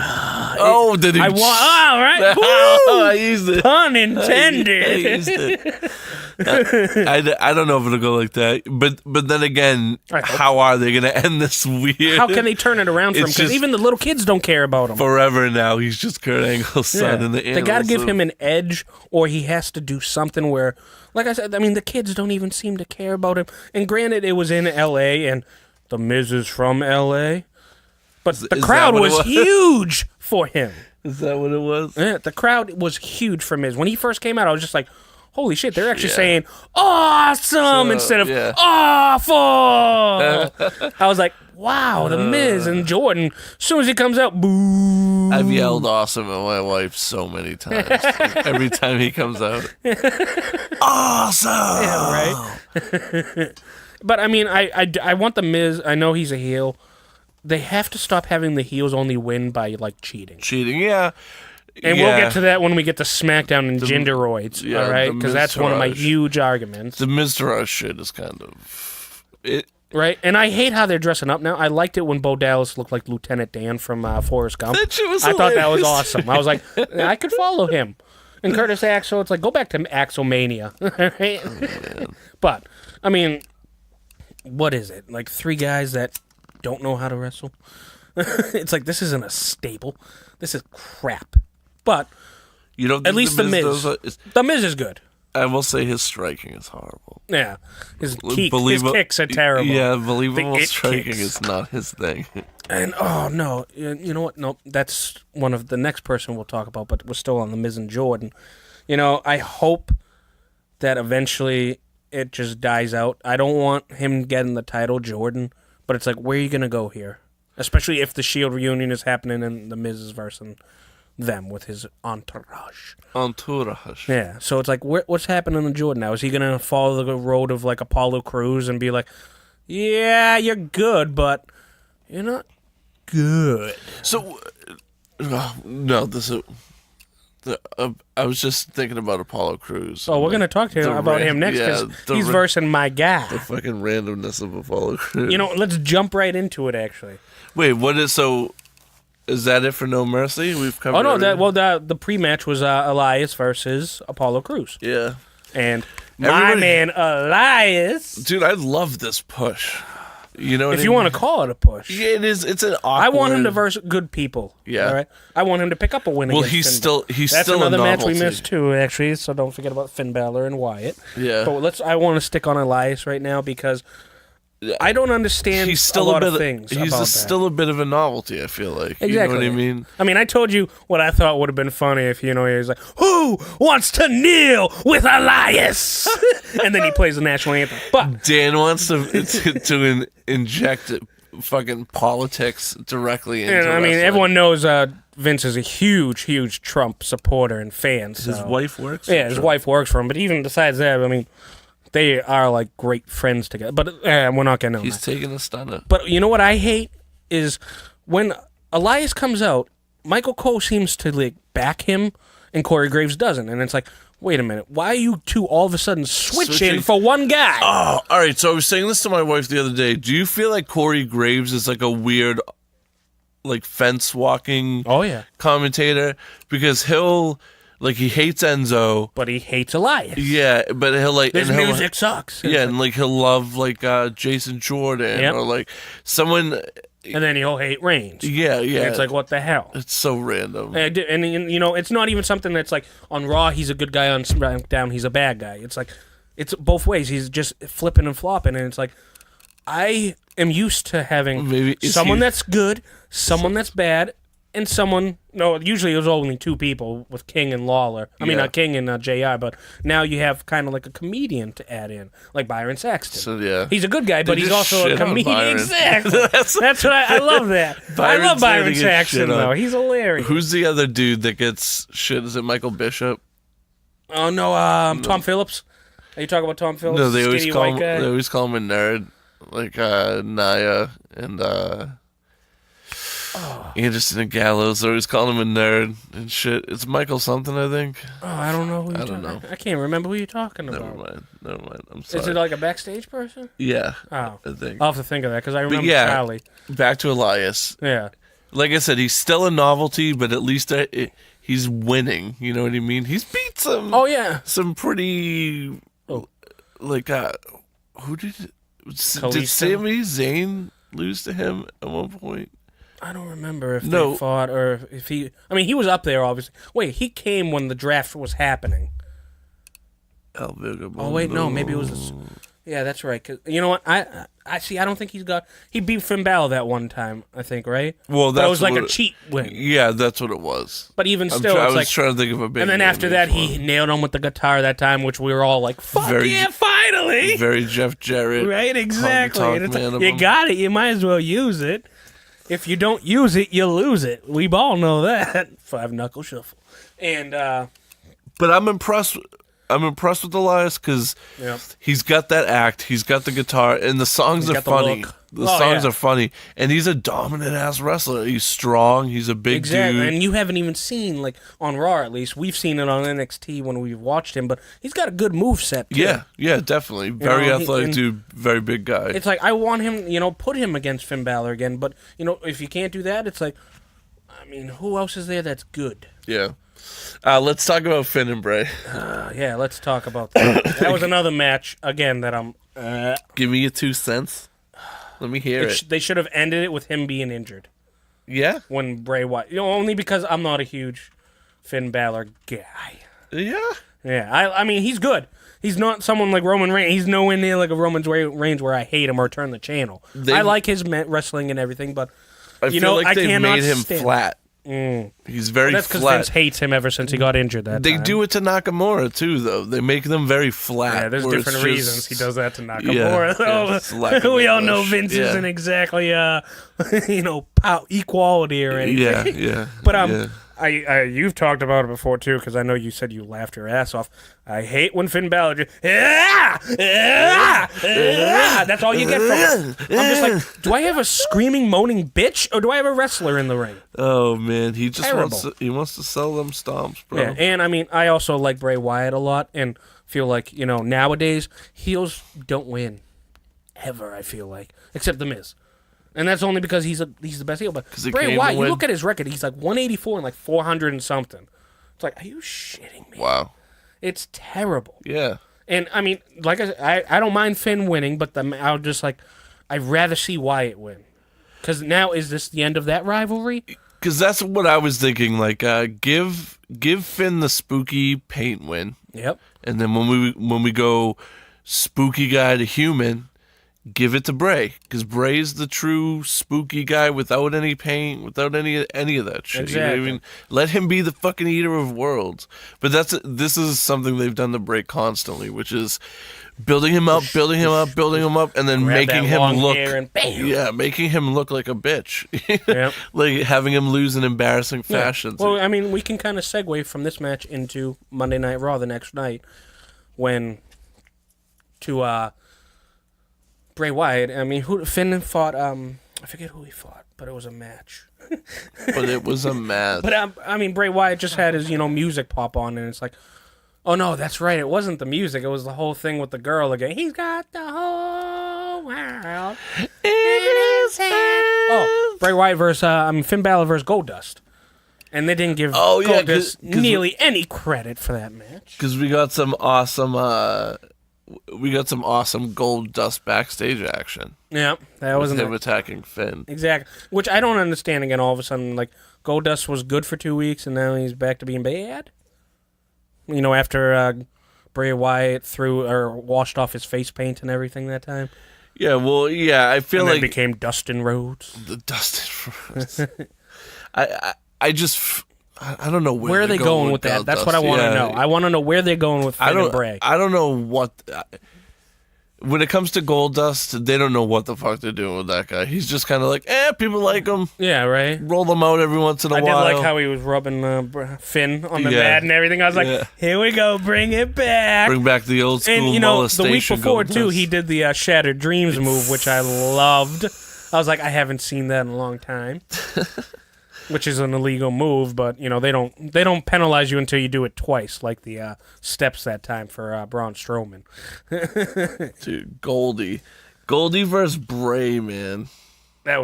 Did he?
All right.
I used it.
Pun intended.
I used it. I don't know if it'll go like that. But then again, how are they going to end this weird?
How can they turn it around for him? Because even the little kids don't care about him.
Forever now, he's just Kurt Angle's son in the
They got to give him an edge, or he has to do something where, like I said, I mean, the kids don't even seem to care about him. And granted, it was in L.A., and the Miz is from L.A., but the crowd was huge for him.
Is that what it was?
Yeah, the crowd was huge for Miz. When he first came out, I was just like, holy shit, they're actually saying awesome instead of awful. I was like, wow, the Miz and Jordan, as soon as he comes out, boo.
I've yelled awesome at my wife so many times. Every time he comes out. Awesome!
Yeah, right? But, I mean, I want the Miz. I know he's a heel. They have to stop having the heels only win by, like, cheating.
Cheating, yeah.
And we'll get to that when we get to SmackDown and genderoids, all right? Because that's one of my huge arguments.
The Mr. shit is kind of...
Right? And I hate how they're dressing up now. I liked it when Bo Dallas looked like Lieutenant Dan from Forrest Gump.
That shit was
I thought that was awesome. I was like, I could follow him. And Curtis Axel, it's like, go back to Axelmania. Right?
Oh,
but, I mean, what is it? Like 3 guys that don't know how to wrestle? It's like, this isn't a staple. This is crap. But at least the Miz. The Miz is good.
I will say his striking is horrible.
Yeah. His kicks are terrible.
Yeah, believable striking is not his thing.
And, oh, no. You know what? No, that's one of the next person we'll talk about, but we're still on the Miz and Jordan. I hope that eventually it just dies out. I don't want him getting the title, Jordan, but it's like, where are you going to go here? Especially if the Shield reunion is happening and the Miz is versing them with his entourage.
Entourage.
Yeah, so it's like, what's happening to Jordan now? Is he going to follow the road of, like, Apollo Crews and be like, yeah, you're good, but you're not good?
So, no, this I was just thinking about Apollo Crews.
Oh, we're going to talk to him about him next because he's versing my guy.
The fucking randomness of Apollo Crews.
Let's jump right into it, actually.
Wait, is that it for No Mercy? We've covered
the pre-match was Elias versus Apollo Crews.
Yeah.
And my man Elias.
Dude, I love this push. You know what
if you want to call it a push.
Yeah, it is. It's an awkward...
I want him to verse good people.
Yeah.
All right? I want him to pick up a win against Finn.
That's
still another
a
match
novelty.
we missed too, actually, so don't forget about Finn Balor and Wyatt.
Yeah.
But I want to stick on Elias right now because I don't understand a lot of things
He's
about that.
still a bit of a novelty, I feel like.
Exactly.
You know what I mean?
I mean, I told you what I thought would have been funny if, he was like, who wants to kneel with Elias? And then he plays the national anthem. But
Dan wants to inject fucking politics directly into wrestling.
Everyone knows Vince is a huge, huge Trump supporter and fan. So.
His wife works?
Yeah, his wife works for him. But even besides that, they are like great friends together. But we're not getting on
He's taking a stunner.
But you know what I hate is when Elias comes out, Michael Cole seems to back him, and Corey Graves doesn't. And it's like, wait a minute, why are you two all of a sudden switching for one guy?
Oh, all right. So I was saying this to my wife the other day. Do you feel like Corey Graves is like a weird, fence walking?
Oh yeah,
commentator because he hates Enzo,
but he hates Elias.
Yeah, but he'll
his music sucks.
Yeah, and he'll love Jason Jordan or someone.
And then he'll hate Reigns.
Yeah.
And it's like, what the hell?
It's so random.
And it's not even something that's like, on Raw, he's a good guy, on SmackDown, he's a bad guy. It's like, it's both ways. He's just flipping and flopping, and it's like, I am used to having someone that's good, someone that's bad, and someone... No, usually it was only two people with King and Lawler. King and JR, but now you have kind of like a comedian to add in, like Byron Saxton.
So, yeah.
He's a good guy, but he's also a comedian. Exactly. That's what I love that. I love Byron Saxton, though. He's hilarious.
Who's the other dude that gets shit? Is it Michael Bishop?
Oh, no, Tom Phillips. Are you talking about Tom Phillips?
No, they always call him a nerd. Like Naya and... Anderson and Gallows always call him a nerd and shit. It's Michael something, I think.
Oh, I don't know.
I don't know.
I can't remember who you're talking about.
Never mind. I'm sorry.
Is it like a backstage person?
Yeah.
Oh,
I think.
I'll have to think of that because I remember Charlie.
Back to Elias.
Yeah.
Like I said, he's still a novelty, but at least he's winning. You know what I mean? He's beat some.
Oh yeah.
Some pretty. Who did Sami Zayn lose to him at one point?
I don't remember if they fought or if he... he was up there, obviously. Wait, he came when the draft was happening. Oh, wait, no. Maybe it was... Yeah, that's right. 'Cause, you know what? I see. I don't think he's got... He beat Finn Balor that one time, I think, right?
Well,
that was like a cheat win.
Yeah, that's what it was.
But even still,
I was trying to think of a big...
And then after that, he nailed him with the guitar that time, which we were all like, fuck yeah, finally!
Very Jeff Jarrett.
Right, exactly. You got it. You might as well use it. If you don't use it, you lose it. We all know that. 5-knuckle shuffle. And
but I'm impressed. I'm impressed with Elias because he's got that act. He's got the guitar, and the songs are funny. The songs are funny, and he's a dominant ass wrestler. He's strong. He's a big dude.
And you haven't even seen, on Raw at least, we've seen it on NXT when we've watched him, but he's got a good moveset too.
Yeah, definitely. Very athletic dude, very big guy.
It's like, I want him, put him against Finn Balor again, but, if you can't do that, it's like, who else is there that's good?
Yeah. Let's talk about Finn and Bray.
Let's talk about that. That was another match, again, that I'm...
Give me your 2 cents. Let me hear it.
They should have ended it with him being injured.
Yeah?
When Bray Wyatt... only because I'm not a huge Finn Balor guy.
Yeah?
Yeah, he's good. He's not someone like Roman Reigns. He's nowhere near like a Roman Reigns where I hate him or turn the channel. I like his wrestling and everything, but...
I feel like they made him flat. He's very
that's because
flat.
Vince hates him ever since he got injured that
They
time.
do it to Nakamura, too, though. They make them very flat.
Yeah, there's different reasons he does that to Nakamura.
Yeah,
we all know Vince isn't exactly, equality or anything.
Yeah.
But You've talked about it before too, because I know you said you laughed your ass off. I hate when Finn Balor just, that's all you get from it. I'm just like, do I have a screaming, moaning bitch, or do I have a wrestler in the ring?
Oh man, he just
Terrible.
wants to sell them stomps, bro.
Yeah, and I mean, I also like Bray Wyatt a lot, and feel like nowadays heels don't win ever. I feel like, except The Miz. And that's only because he's the best heel. But Bray Wyatt, you look at his record, he's like 184 and like 400 and something. It's like, are you shitting me?
Wow.
It's terrible.
Yeah.
And I mean, like I don't mind Finn winning, but I'll just like, I'd rather see Wyatt win. Because now, is this the end of that rivalry?
Because that's what I was thinking. Like, give Finn the spooky paint win.
Yep.
And then when we go spooky guy to human, give it to Bray, because Bray's the true spooky guy without any paint, without any of that shit.
Exactly.
You know what I mean? Let him be the fucking eater of worlds. But this is something they've done to Bray constantly, which is building him up, and then
Grab
making
that
him
long
look,
hair and bam.
yeah, making him look like a bitch.
Yep.
Like having him lose in embarrassing fashions.
Well, I mean, we can kind of segue from this match into Monday Night Raw the next night, when Bray Wyatt. I mean, Finn fought. I forget who he fought, but it was a match.
But it was a match.
But I mean, Bray Wyatt just had his music pop on, and it's like, oh no, that's right. It wasn't the music. It was the whole thing with the girl again. He's got the whole world in his hand. Oh, Bray Wyatt versus Finn Balor versus Goldust. And they didn't give Goldust nearly any credit for that match.
Because we got some awesome Goldust backstage action.
Yeah, that wasn't
him attacking Finn.
Exactly. Which I don't understand. Again, all of a sudden, like, Goldust was good for 2 weeks, and now he's back to being bad. After Bray Wyatt washed off his face paint and everything that time.
Yeah, well, yeah, I feel like
it became Dustin Rhodes.
The Dustin Rhodes. I don't know
where are they going with that. That's what I want to know. I want to know where they're going with Finn and Bray.
I don't know what. When it comes to Goldust, they don't know what the fuck they're doing with that guy. He's just kind of like, people like him.
Yeah, right.
Roll them out every once in a while.
I did like how he was rubbing Finn on the mat and everything. I was like, here we go, bring it back.
Bring back the old school molestation.
The week before,
Goldust.
too, he did the Shattered Dreams move, which I loved. I was like, I haven't seen that in a long time. Which is an illegal move, but they don't penalize you until you do it twice, like the steps that time for Braun Strowman.
Dude, Goldie versus Bray, man. That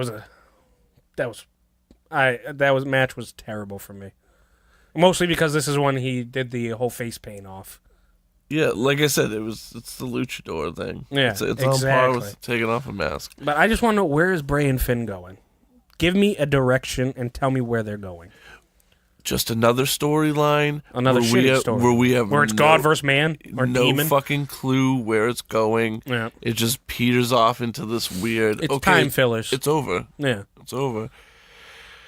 match was terrible for me. Mostly because this is when he did the whole face paint off.
Yeah, like I said, it's the luchador thing.
Yeah,
it's
exactly.
on par with taking off a mask.
But I just want to know, where is Bray and Finn going? Give me a direction and tell me where they're going.
Just another storyline.
Another shitty story. Where it's God versus man or demon.
No fucking clue where it's going.
Yeah.
It just peters off into this weird...
It's time fillers.
It's over.
Yeah.
It's over.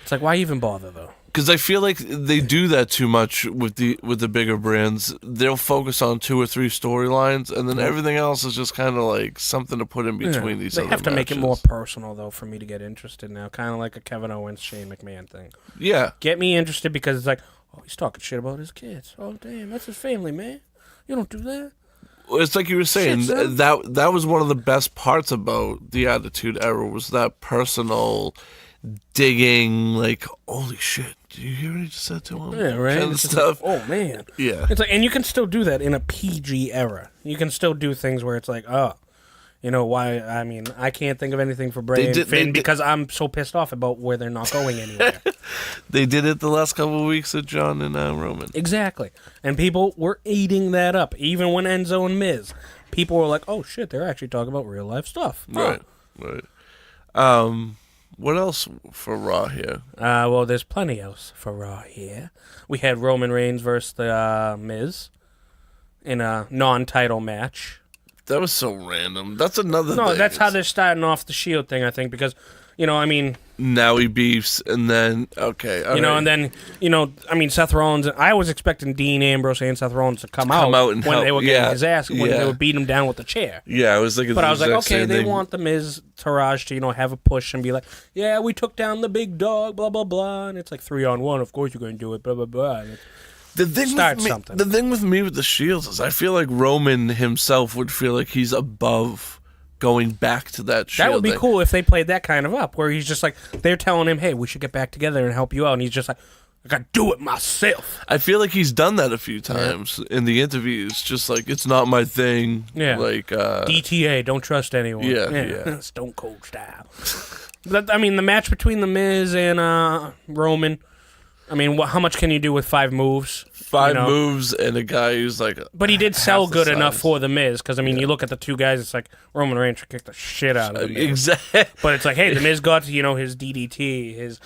It's like, why even bother, though?
Because I feel like they do that too much with the bigger brands. They'll focus on 2 or 3 storylines, and then everything else is just kind of like something to put in between these other
They have to make it more personal, though, for me to get interested now. Kind of like a Kevin Owens, Shane McMahon thing.
Yeah.
Get me interested because it's like, oh, he's talking shit about his kids. Oh, damn, that's his family, man. You don't do that.
It's like you were saying, that was one of the best parts about the Attitude Era, was that personal digging, like, holy shit, do you hear what he just said to him?
Yeah, right.
Kind of stuff.
Like, oh man.
Yeah.
It's like, and you can still do that in a PG era. You can still do things where it's like, oh, why? I mean, I can't think of anything for Bray and Finn because I'm so pissed off about where they're not going anywhere.
They did it the last couple of weeks with John and Roman.
Exactly, and people were eating that up. Even when Enzo and Miz, people were like, oh shit, they're actually talking about real life stuff.
Right. What else for Raw here?
Well, there's plenty else for Raw here. We had Roman Reigns versus the Miz in a non-title match.
That was so random. That's another thing.
No, that's how they're starting off the Shield thing, I think, because, I mean,
now he beefs, and then okay, all right.
and then I mean, Seth Rollins. I was expecting Dean Ambrose and Seth Rollins to come out
and
when
help.
they were getting
Yeah.
his ass when
Yeah.
they would beat him down with the chair.
Yeah, I was thinking.
But
the
I was like,
exact
okay,
same
they
thing.
want the Miz Taraj to have a push and be like, yeah, we took down the big dog, blah blah blah, and it's like 3-on-1. Of course you're going to do it, blah blah blah. And
The thing
Start
with me,
something.
the thing with me with the Shields is I feel like Roman himself would feel like he's above going back to that Shield.
that would be
thing.
cool if they played that kind of up, where he's just like, they're telling him, hey, we should get back together and help you out, and he's just like, I got to do it myself.
I feel like he's done that a few times in the interviews. Just like it's not my thing.
Yeah.
Like
DTA, don't trust anyone.
Yeah.
Stone Cold style. But, I mean, the match between The Miz and Roman, I mean, how much can you do with 5 moves?
5 moves and a guy who's like.
But he did sell
half the
good
size.
enough for The Miz, because, I mean, you look at the two guys, it's like Roman Reigns kicked the shit out of The Miz.
Exactly.
But it's like, hey, The Miz got, his DDT, his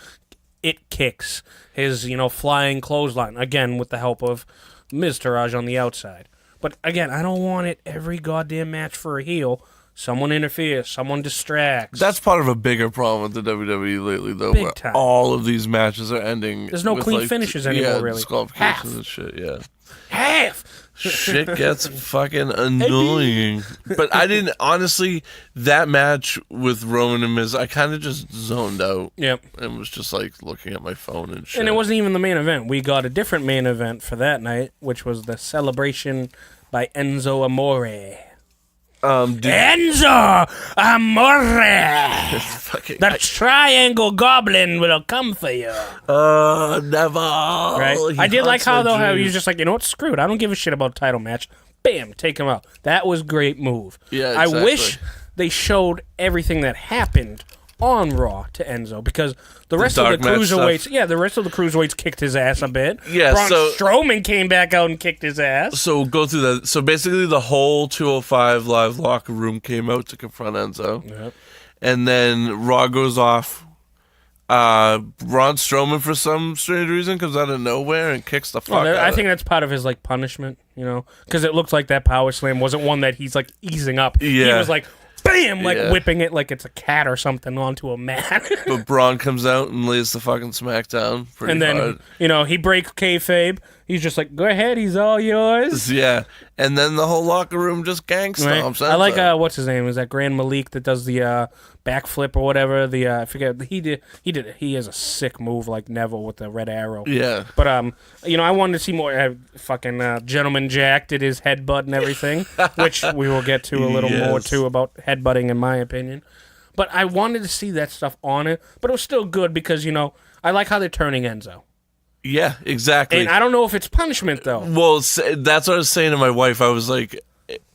it kicks, his, flying clothesline, again, with the help of Miz Taraj on the outside. But, again, I don't want it every goddamn match for a heel. Someone interferes, someone distracts.
That's part of a bigger problem with the WWE lately, though.
Big
where
time.
All of these matches are ending.
There's no
with,
clean
like,
finishes anymore, really.
Disqualifications
Half.
and shit. Yeah.
Half!
Shit gets fucking annoying. But I didn't, honestly, that match with Roman and Miz, I kind of just zoned out
Yep.
and was just like looking at my phone and shit.
And it wasn't even the main event. We got a different main event for that night, which was the celebration by Enzo Amore. Enzo Amore!
fucking,
The triangle goblin will come for you.
never.
Right?
He
I did like
haunts
how,
my
though, how he
dreams.
was just like, you know what, screw it. I don't give a shit about a title match. Bam, take him out. That was a great move.
Yeah,
I
exactly.
wish they showed everything that happened on Raw to Enzo, because the rest of the
dark match
cruiserweights,
stuff.
the rest of the cruiserweights kicked his ass a bit.
Yeah,
Braun
so-
Strowman came back out and kicked his ass.
So we'll go through that. So basically, the whole 205 Live locker room came out to confront Enzo.
Yep.
And then Raw goes off. Braun Strowman, for some strange reason, comes out of nowhere and kicks the fuck out
I
of
think that's part of his punishment, because it looked like that power slam wasn't one that he's easing up. He
Yeah.
was bam,
Yeah.
whipping it like it's a cat or something onto a mat.
But Braun comes out and lays the fucking smackdown pretty
And then,
hard.
he breaks kayfabe. He's just like, go ahead, he's all yours.
Yeah. And then the whole locker room just gang
Right?
stomps.
I like,
Enzo.
what's his name? Is that Grand Malik that does the backflip or whatever? I forget. He did it. He has a sick move like Neville with the red arrow.
Yeah.
But, I wanted to see more. Gentleman Jack did his headbutt and everything, which we will get to a little more,
Yes.
too, about headbutting, in my opinion. But I wanted to see that stuff on it. But it was still good because, I like how they're turning Enzo.
Yeah, exactly.
And I don't know if it's punishment, though.
Well, that's what I was saying to my wife. I was like,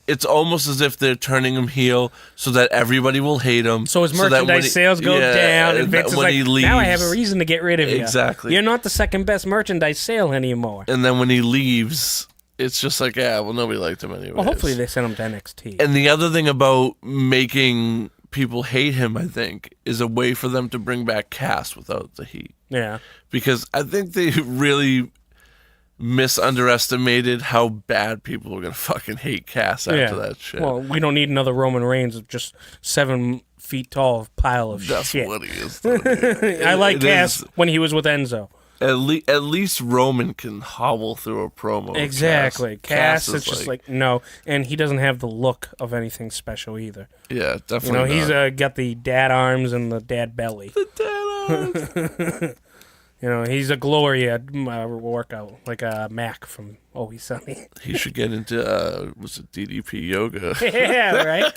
it's almost as if they're turning him heel so that everybody will hate him.
So his
that when
merchandise
he-
sales go
yeah,
down, and Vince is
when
like,
he leaves,
now I have a reason to get rid of you.
Exactly.
You're not the second best merchandise sale anymore.
And then when he leaves, it's just like, nobody liked him anyway.
Well, hopefully they send him to NXT.
And the other thing about making people hate him, I think, is a way for them to bring back Cass without the heat.
Yeah.
Because I think they really underestimated how bad people were going to fucking hate Cass after that shit.
Well, we don't need another Roman Reigns of just 7 feet tall pile of
That's
shit.
what he is.
I like
It
Cass
is-
when he was with Enzo.
At least Roman can hobble through a promo.
Exactly. Cass is
is
just like, no. And he doesn't have the look of anything special either.
yeah, definitely.
He's got the dad arms and the dad belly. He's a Gloria workout, like a Mac from Always Sunny.
He should get into was it DDP yoga?
Yeah, right.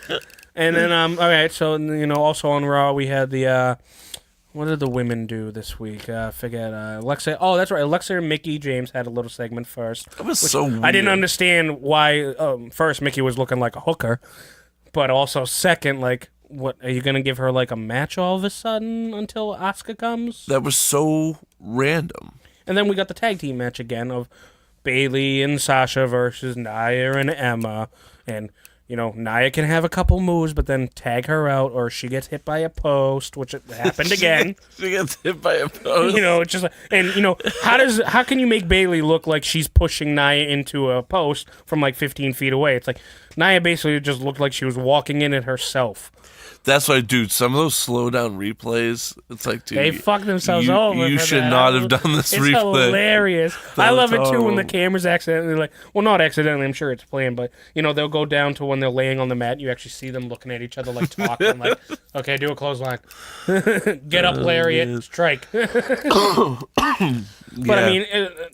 And then all right, so also on Raw we had the what did the women do this week? Forget Alexa. Oh, that's right. Alexa and Mickey James had a little segment first.
That was so weird.
I didn't understand why. First, Mickey was looking like a hooker, but also second, like, what are you gonna give her like a match all of a sudden until Asuka comes?
That was so random.
And then we got the tag team match again of Bayley and Sasha versus Nia and Emma, and Nia can have a couple moves, but then tag her out, or she gets hit by a post, which happened again.
She gets hit by a post.
It's just how can you make Bayley look like she's pushing Nia into a post from like 15 feet away? It's like Nia basically just looked like she was walking in it herself.
That's why, dude, some of those slow down replays, it's like, dude,
they fuck themselves over.
You should not have done this
it's
replay.
Hilarious. I love it too when the camera's accidentally not accidentally, I'm sure it's planned, but they'll go down to when they're laying on the mat and you actually see them looking at each other like talking like, okay, do a clothesline. Get up, lariat, strike. But I mean,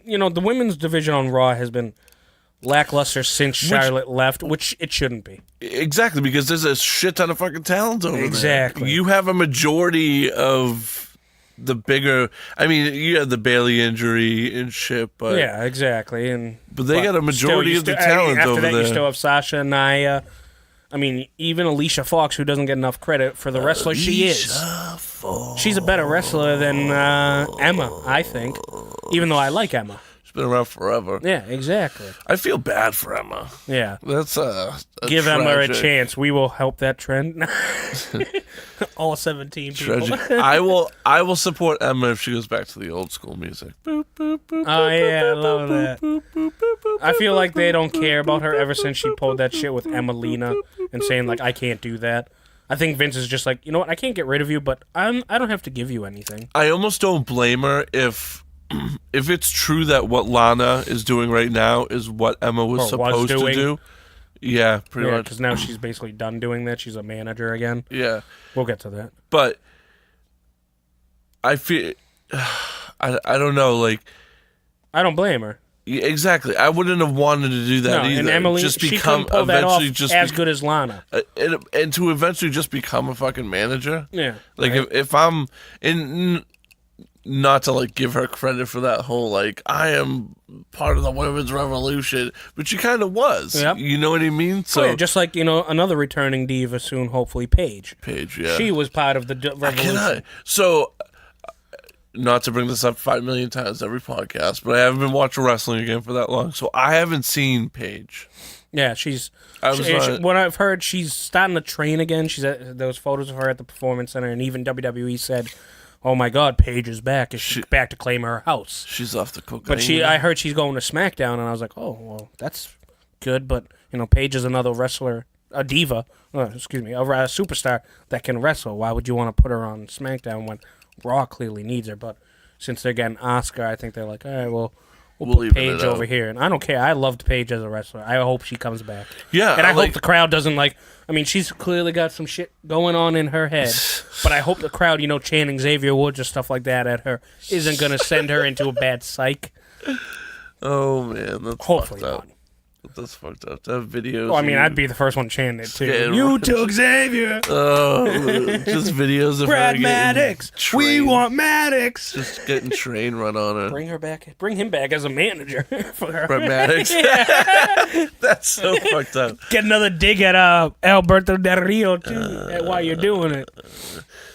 the women's division on Raw has been lackluster since Charlotte left, which it shouldn't be.
Exactly, because there's a shit ton of fucking talent over there.
Exactly.
You have a majority of the bigger... I mean, you had the Bayley injury and shit, but...
Yeah, exactly.
But they got a majority of the talent
after
over
that,
there.
You still have Sasha, Nia... I mean, even Alicia Fox, who doesn't get enough credit for the wrestler she is. Fox. She's a better wrestler than Emma, I think. Even though I like Emma.
Been around forever.
Yeah, exactly.
I feel bad for Emma.
Yeah.
That's
give Emma a chance. We will help that trend. All 17 people.
I will support Emma if she goes back to the old school music. Boop, boop, boop,
oh yeah, I love that.
boop, boop, boop, boop,
I feel like they don't care about her ever since she pulled that shit with Emelina and saying like I can't do that. I think Vince is just like, you know what, I can't get rid of you, but I don't have to give you anything.
I almost don't blame her if it's true that what Lana is doing right now is what Emma was supposed to do. Yeah, pretty much.
Because now she's basically done doing that. She's a manager again.
Yeah.
We'll get to that.
But I feel... I don't know, like...
I don't blame her.
Exactly. I wouldn't have wanted to do that either.
And Emily,
just
she
become
couldn't pull that off as
good
good as Lana.
And to eventually just become a fucking manager.
Yeah.
Like,
right.
if I'm... Not to like give her credit for that whole like I am part of the women's revolution, but she kind of was.
Yep.
You know what I mean? So
just like another returning diva soon, hopefully Paige.
Yeah.
She was part of the revolution.
So, not to bring this up 5 million times every podcast, but I haven't been watching wrestling again for that long, so I haven't seen Paige.
Yeah, what I've heard, she's starting to train again. She's at those photos of her at the Performance Center, and even WWE said, "Oh my God, Paige is back. She's back to claim her house."
She's off the cocaine.
But I heard she's going to SmackDown, and I was like, "Oh, well, that's good." But Paige is another wrestler, a diva, a superstar that can wrestle. Why would you want to put her on SmackDown when Raw clearly needs her? But since they're getting Asuka, I think they're like, all right, well, we'll put Paige over here. And I don't care. I loved Paige as a wrestler. I hope she comes back.
Yeah,
and I hope the crowd doesn't like. I mean, she's clearly got some shit going on in her head, but I hope the crowd, chanting Xavier Woods or stuff like that at her, isn't going to send her into a bad psych.
Oh, man, that's
hopefully
fucked up.
not.
That's fucked up. To have videos.
Well, I mean, I'd be the first one chanting it, too. You took Xavier!
Oh, just videos of
Brad
her
Maddox! We want Maddox!
Just getting train run on her.
Bring her back. Bring him back as a manager for her.
Brad Maddox? That's so fucked up.
Get another dig at Alberto Del Rio, too, while you're doing it.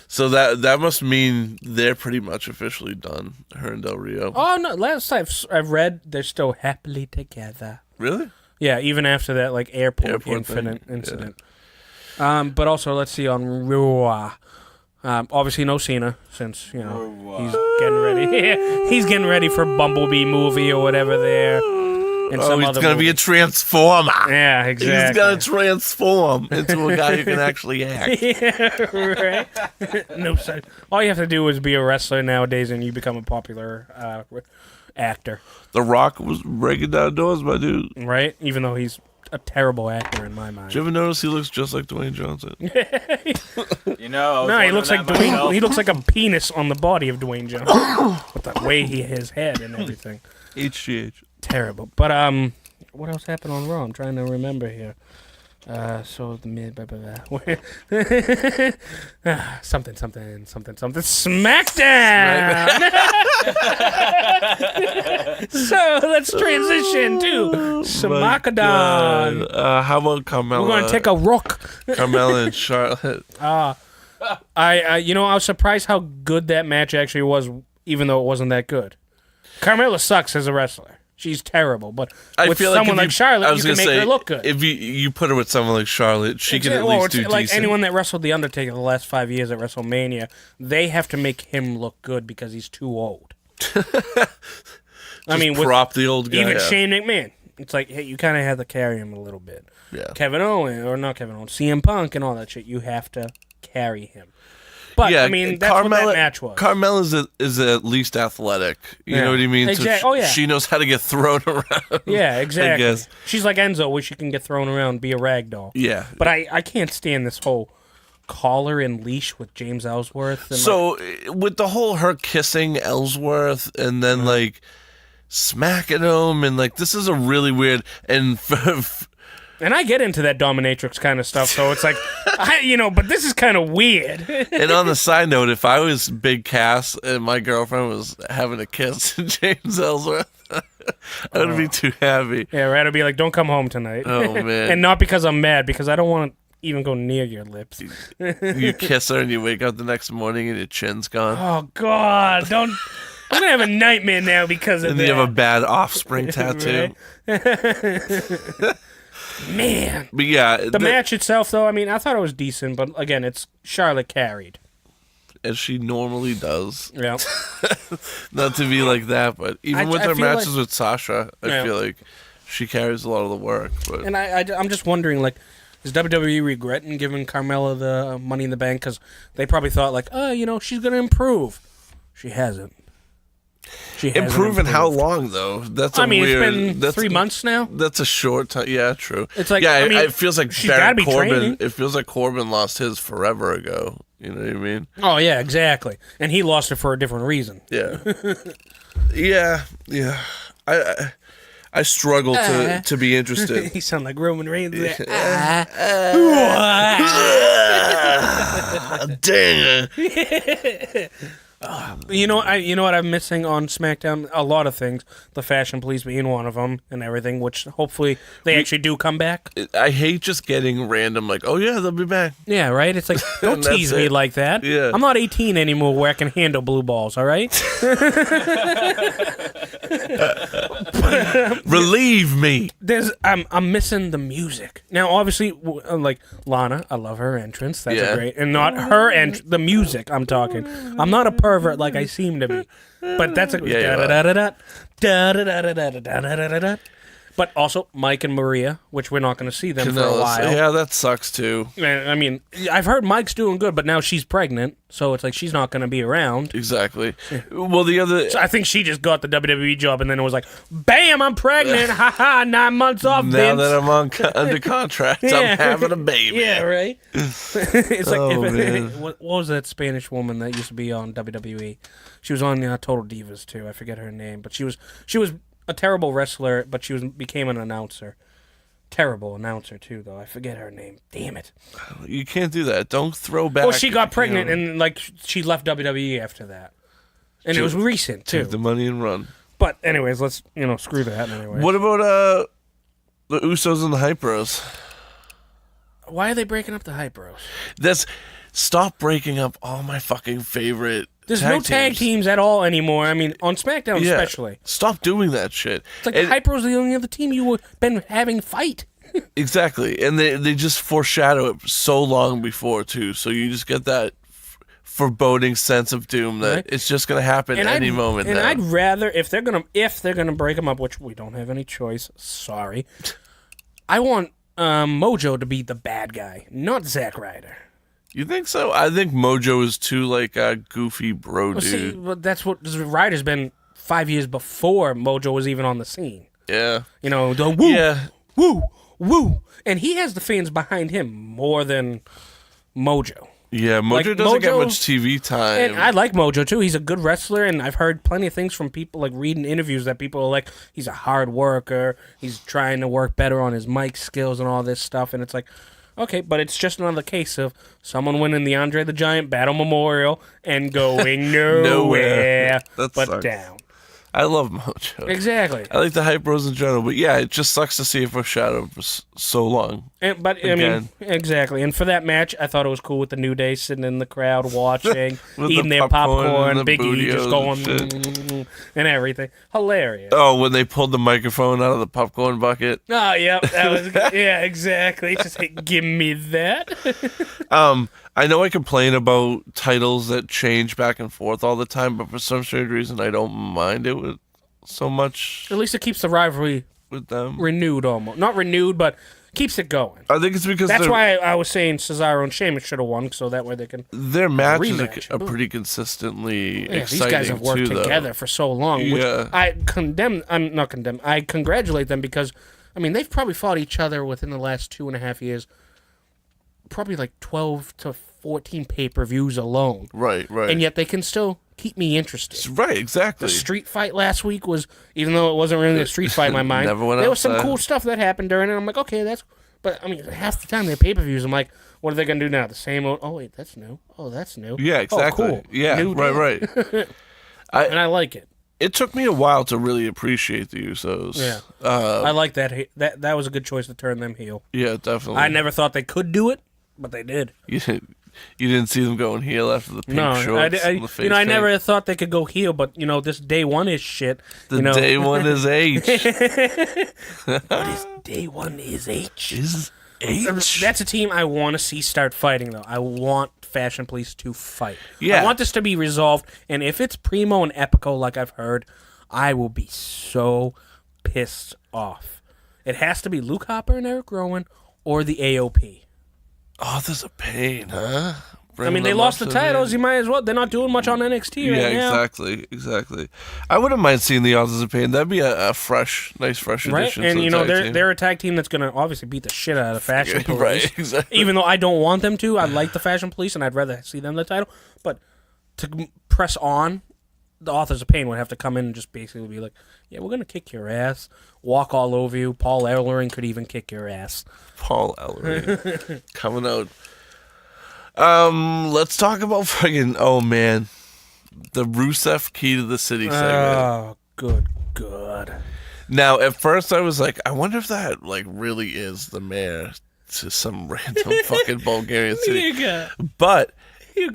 So that must mean they're pretty much officially done, her and Del Rio.
Oh, no. Last I've read, they're still happily together.
Really?
Yeah, even after that airport incident. Yeah. But also, let's see on Raw. Obviously, no Cena since he's getting ready. He's getting ready for Bumblebee movie or whatever there. And
he's gonna be a transformer.
Yeah, exactly.
He's gonna transform into a guy who can actually act.
Yeah, right. No, all you have to do is be a wrestler nowadays, and you become a popular actor.
The Rock was breaking down doors, my dude.
Right? Even though he's a terrible actor in my mind.
Did you ever notice he looks just like Dwayne Johnson?
No, he looks like Dwayne. He looks like a penis on the body of Dwayne Johnson with the way his head and everything.
HGH.
Terrible. But what else happened on Raw? I'm trying to remember here. So the mid something Smackdown. So let's transition to Smackdown.
How about Carmella?
We're gonna take a rook.
Carmella and Charlotte.
I was surprised how good that match actually was, even though it wasn't that good. Carmella sucks as a wrestler. She's terrible. But
I
with
feel
someone
if
like Charlotte, you can make
say,
her look good.
If you put her with someone like Charlotte, she can at least do
like
decent.
anyone that wrestled The Undertaker the last 5 years at WrestleMania, they have to make him look good because he's too old.
Prop the old guy.
Even Shane McMahon. It's like, hey, you kind of have to carry him a little bit.
Yeah.
Kevin Owens, or not Kevin Owens, CM Punk and all that shit, you have to carry him. But,
yeah,
I mean, that's what that match was.
Carmella is at least athletic. You know what I mean?
Exactly.
So she knows how to get thrown around.
Yeah, exactly.
I guess.
She's like Enzo, where she can get thrown around, be a rag doll.
Yeah.
But I can't stand this whole collar and leash with James Ellsworth. And
so, with the whole her kissing Ellsworth and then, like, smacking him, and, like, this is a really weird...
And I get into that dominatrix kind of stuff, so it's like, but this is kind of weird.
And on the side note, if I was Big Cass and my girlfriend was having a kiss to James Ellsworth, I would be too happy.
Yeah, right. I'd be like, don't come home tonight.
Oh, man.
And not because I'm mad, because I don't want to even go near your lips.
You kiss her and you wake up the next morning and your chin's gone.
Oh, God. Don't... I'm going to have a nightmare now because of
and
that.
And you have a bad offspring tattoo.
Man.
But yeah.
The match itself, though, I mean, I thought it was decent, but again, it's Charlotte carried.
As she normally does.
Yeah.
Not to be like that, but even with her matches with Sasha, I feel like she carries a lot of the work. But.
And I'm just wondering, like, is WWE regretting giving Carmella the Money in the Bank? Because they probably thought, like, she's going to improve. She hasn't.
Improving how long though? That's weird.
It's been 3 months now.
That's a short time. Yeah, true.
It's like
it feels like Baron Corbin.
Training.
It feels like Corbin lost his forever ago. You know what I mean?
Oh yeah, exactly. And he lost it for a different reason.
Yeah, yeah. I struggle to be interested.
He sound like Roman Reigns.
Dang.
You know what I'm missing on SmackDown? A lot of things. The Fashion Police being one of them and everything, which hopefully they actually do come back.
I hate just getting random, like, oh yeah, they'll be back.
Yeah, right? It's like, don't tease me like that.
Yeah.
I'm not 18 anymore where I can handle blue balls, all right?
Relieve me.
I'm missing the music. Now, obviously, like, Lana, I love her entrance. That's great. And not her entrance, the music I'm talking. I'm not a pervert like I seem to be. But that's a... But also, Mike and Maria, which we're not going to see them for a while.
Yeah, that sucks too.
I mean, I've heard Mike's doing good, but now she's pregnant, so it's like she's not going to be around.
Exactly. Well, the other...
So I think she just got the WWE job, and then it was like, bam, I'm pregnant. Ha ha, 9 months off,
now
Vince.
That I'm under contract, I'm having a baby.
Yeah, right? It's like,
man.
what was that Spanish woman that used to be on WWE? She was on Total Divas, too. I forget her name, but she was a terrible wrestler, but she became an announcer. Terrible announcer, too, though. I forget her name. Damn it.
You can't do that. Don't throw back.
Well, she got pregnant, and, like, she left WWE after that. And it was recent, too.
Take the money and run.
But, anyways, let's, screw that anyway.
What about the Usos and the Hype Bros?
Why are they breaking up the Hype Bros?
Stop breaking up all my fucking favorite
There's no tag teams at all anymore. I mean, on SmackDown especially.
Stop doing that shit.
It's like the Hype Bros are the only other team you've been having fight.
Exactly. And they just foreshadow it so long before, too. So you just get that foreboding sense of doom that it's just going to happen any moment now.
I'd rather, if they're gonna break them up, which we don't have any choice, sorry, I want Mojo to be the bad guy, not Zack Ryder.
You think so? I think Mojo is too, like, a goofy bro dude.
See, but that's what Ryder's been 5 years before Mojo was even on the scene.
Yeah.
The woo, woo, woo. And he has the fans behind him more than Mojo.
Yeah, Mojo doesn't get much TV time.
And I like Mojo, too. He's a good wrestler, and I've heard plenty of things from people, like, reading interviews that people are like, he's a hard worker, he's trying to work better on his mic skills and all this stuff, and it's like... Okay, but it's just another case of someone winning the Andre the Giant Battle Memorial and going nowhere but
sucks.
Down.
I love Mojo.
Exactly.
I like the Hype Bros in general, but yeah, it just sucks to see it foreshadowed for so long.
But I mean, exactly. And for that match, I thought it was cool with the New Day sitting in the crowd watching, eating their popcorn, Big E just going and everything. Hilarious.
Oh, when they pulled the microphone out of the popcorn bucket.
Oh, yeah, that was yeah, exactly. Just give me that.
I know I complain about titles that change back and forth all the time, but for some strange reason, I don't mind it with so much.
At least it keeps the rivalry
with them
renewed, almost not renewed, but keeps it going.
I think it's because
that's why I was saying Cesaro and Sheamus should have won, so that way they can.
Their matches are pretty consistently exciting.
These guys have worked together for so long. Which I congratulate them because, I mean, they've probably fought each other within the last 2.5 years. Probably like 12 to 14 pay-per-views alone.
Right.
And yet they can still keep me interested.
Right, exactly.
The street fight last week was, even though it wasn't really a street fight in my mind, there was some cool stuff that happened during it. I'm like, okay, but I mean, half the time they're pay-per-views, I'm like, what are they going to do now? The same old, oh wait, that's new. Oh, that's new.
Yeah, exactly.
Oh, cool.
Yeah,
new
right.
And I like it.
It took me a while to really appreciate the Usos.
Yeah. I like that. That was a good choice to turn them heel.
Yeah, definitely.
I never thought they could do it, but they did.
You didn't see them going heel after the pink shorts and the face
I never thought they could go heel, but, this day one is shit.
Day one is H.
What is day one is H?
Is H?
That's a team I want to see start fighting, though. I want Fashion Police to fight.
Yeah.
I want this to be resolved, and if it's Primo and Epico, like I've heard, I will be so pissed off. It has to be Luke Harper and Eric Rowan or the AOP.
Oh, there's a pain, huh?
I mean, they lost the titles. You might as well. They're not doing much on NXT right now.
Yeah, exactly. I wouldn't mind seeing the Authors of Pain. That'd be a nice fresh addition.
Right, and
to the tag team.
they're a tag team that's going to obviously beat the shit out of Fashion Police.
Right, exactly.
Even though I don't want them to, I like the Fashion Police, and I'd rather see them the title. But to press on, the Authors of Pain would have to come in and just basically be like, yeah, we're going to kick your ass, walk all over you. Paul Ellering could even kick your ass.
Paul Ellering coming out. Let's talk about fucking, oh man, the Rusev Key to the City segment.
Oh, good God.
Now, at first I was like, I wonder if that really is the mayor to some random fucking Bulgarian city. You gotta be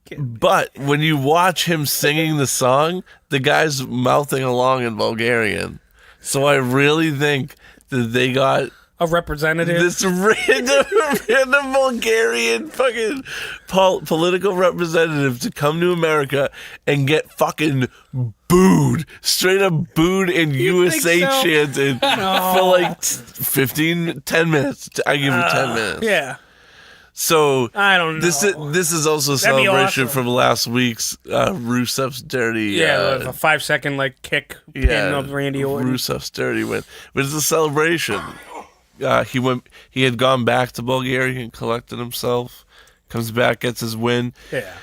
kidding me. But when you watch him singing the song, the guy's mouthing along in Bulgarian. So I really think that they got
a representative.
This random Bulgarian fucking political representative to come to America and get fucking booed. Straight up booed and USA chanted for 10 minutes. I give you 10 minutes.
Yeah.
So
I don't
know. This is also a celebration from last week's Rusev's dirty.
A 5-second kick pin of Randy Orton.
Rusev's dirty win, but it's a celebration. He had gone back to Bulgaria and collected himself. Comes back, gets his win.
Yeah.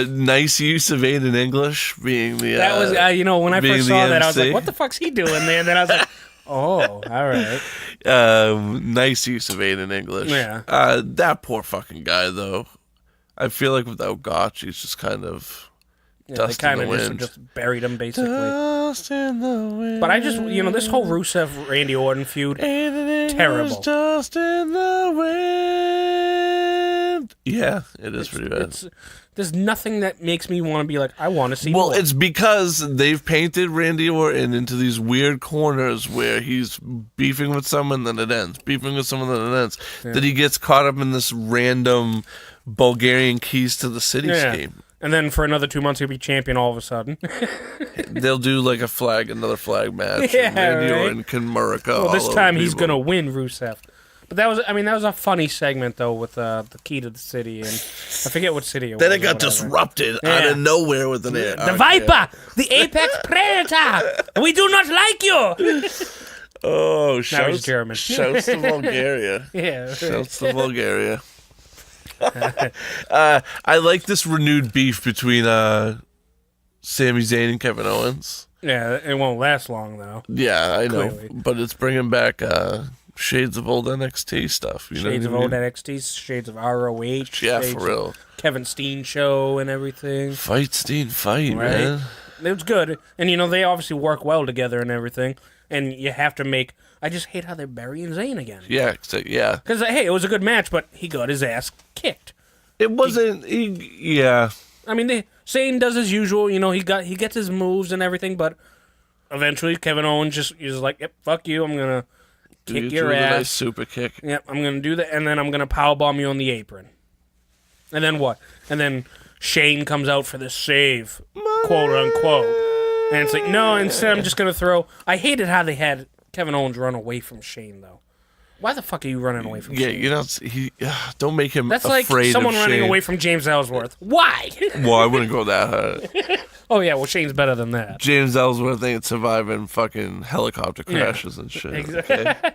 Nice use of Aiden English being the.
That was when I first saw that, I was like, "What the fuck's he doing there?" And then I was like, "Oh, all right."
Nice use of Aiden English.
Yeah.
That poor fucking guy, though. I feel like without Gotch, he's just kind of.
Yeah, they kind of just buried him, basically.
Dust in the wind.
But I just, this whole Rusev-Randy Orton feud, terrible.
Dust in the wind. Yeah, it is pretty bad.
There's nothing that makes me want to be like, I want to see more.
It's because they've painted Randy Orton into these weird corners where he's beefing with someone, then it ends. Beefing with someone, then it ends. Yeah. That he gets caught up in this random Bulgarian keys to the city scheme.
And then for another 2 months, he'll be champion all of a sudden.
They'll do another flag match.
Yeah,
Randy Orton can Murica.
Well, this time he's going to win Rusev. But that was a funny segment, though, with the key to the city. And I forget what city it was.
Then it got disrupted out of nowhere with an air.
The Viper! The Apex Predator! We do not like you!
Oh,
now he's German.
Shouts to Bulgaria.
Yeah.
Shouts to Bulgaria. I like this renewed beef between Sami Zayn and Kevin Owens.
Yeah, it won't last long, though.
Yeah, I know.
Clearly.
But it's bringing back shades of old NXT stuff.
Shades of old NXT, shades of ROH.
Yeah, for real.
Kevin Steen show and everything.
Fight, Steen, fight, right? Man.
It was good. And, they obviously work well together and everything. And you have to make I just hate how they're burying Zayn again.
Yeah, yeah.
Because, hey, it was a good match, but he got his ass kicked.
It wasn't. Yeah.
I mean, Zayn does his usual. You know, he gets his moves and everything, but eventually Kevin Owens is like, yep, fuck you. I'm going to kick your ass.
Nice super kick.
Yep, I'm going to do that, and then I'm going to powerbomb you on the apron. And then what? And then Shane comes out for the save, quote unquote. And it's like, no, instead I'm just going to throw. I hated how they had Kevin Owens run away from Shane, though. Why the fuck are you running away from Shane?
Yeah, don't make him
That's
afraid
like someone
of
running
Shane.
away from James Ellsworth. Why?
Well, I wouldn't go that hard.
Oh, yeah, well, Shane's better than that.
James Ellsworth ain't surviving fucking helicopter crashes and shit.
Exactly.
Okay?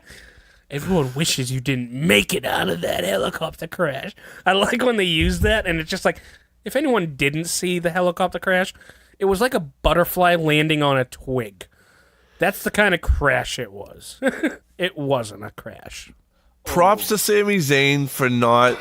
Everyone wishes you didn't make it out of that helicopter crash. I like when they use that, and it's just like, if anyone didn't see the helicopter crash, it was like a butterfly landing on a twig. That's the kind of crash it was. It wasn't a crash.
Props to Sami Zayn for not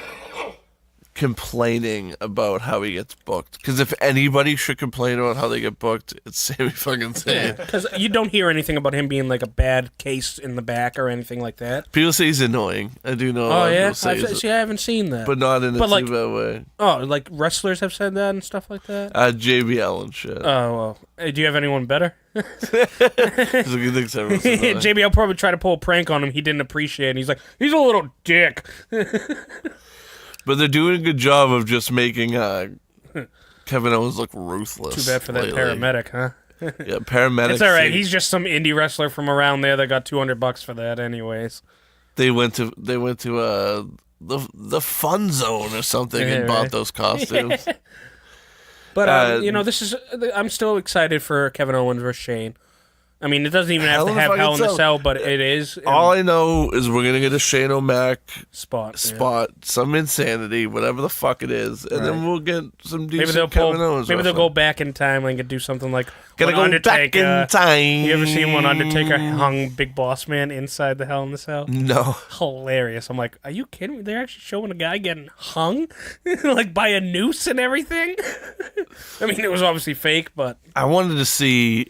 complaining about how he gets booked. Because if anybody should complain about how they get booked, it's Sami fucking Zayn.
Because you don't hear anything about him being like a bad case in the back or anything like that.
People say he's annoying. I do know.
Oh, yeah?
See,
I haven't seen that.
but not in a
But, like-
too bad way.
Oh, like wrestlers have said that and stuff like that?
JBL and shit.
Oh, well. Hey, do you have anyone better?
He's like, he thinks everyone's annoying.
JBL probably tried to pull a prank on him he didn't appreciate, and he's like, he's a little dick.
But they're doing a good job of just making Kevin Owens look ruthless.
Too bad for that
lately.
paramedic, huh?
Yeah, paramedic.
It's all right.
thing.
He's just some indie wrestler from around there that got $200 for that, anyways.
They went to the fun zone or something
Yeah,
and bought
right.
those costumes.
But this is. I'm still excited for Kevin Owens versus Shane. I mean, it doesn't even have
Hell
to
in a
have
fucking
Hell in a
Cell.
Cell, but it is
All I know is we're gonna get a Shane O'Mac
spot.
some insanity, whatever the fuck it is, and then we'll get some decent
Maybe they'll
Kevin Owens.
Maybe they'll
wrestling.
go back in time and do something like
Gonna
when
go back in time.
You ever seen when Undertaker hung Big Boss Man inside the Hell in the Cell?
No.
Hilarious. I'm like, are you kidding me? They're actually showing a guy getting hung like by a noose and everything. I mean, it was obviously fake, but
I wanted to see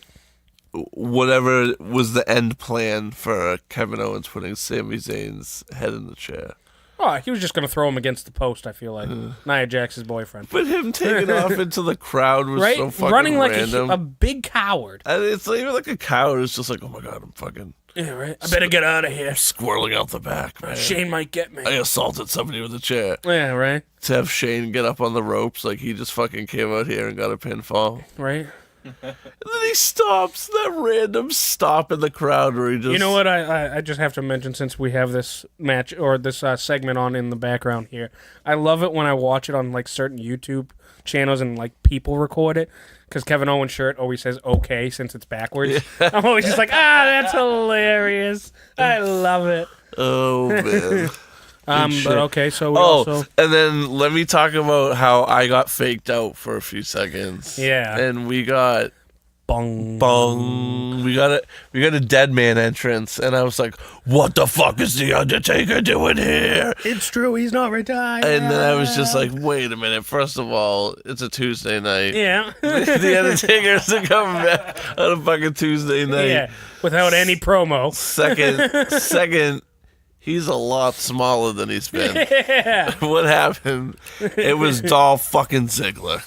whatever was the end plan for Kevin Owens putting Sami Zayn's head in the chair.
oh, he was just gonna throw him against the post. I feel like Nia Jax's boyfriend,
But him taking off into the crowd was
right?
so fucking
Running like
random.
a big coward.
And it's not even like a coward. It's just like, oh my god, I'm fucking
Yeah, right. I better get out of here.
squirreling out the back, man.
Shane might get me.
I assaulted somebody with a chair.
Yeah, right.
To have Shane get up on the ropes like he just fucking came out here and got a pinfall.
Right.
And then he stops, that random stop in the crowd where he just...
You know what? I just have to mention, since we have this match or this segment on in the background here, I love it when I watch it on like certain YouTube channels and like people record it, because Kevin Owens' shirt always says "okay" since it's backwards. Yeah. I'm always just like, that's hilarious. I love it.
Oh, man.
But okay, so we also
and then let me talk about how I got faked out for a few seconds.
Yeah.
And we got...
bong.
Bong. We got a dead man entrance, and I was like, "What the fuck is the Undertaker doing here?"
It's true, he's not retired.
And then I was just like, "Wait a minute! First of all, it's a Tuesday night.
yeah,
The Undertaker's coming back on a fucking Tuesday night.
yeah, without any promo.
Second, he's a lot smaller than he's been.
Yeah.
What happened? It was Dolph fucking Ziggler.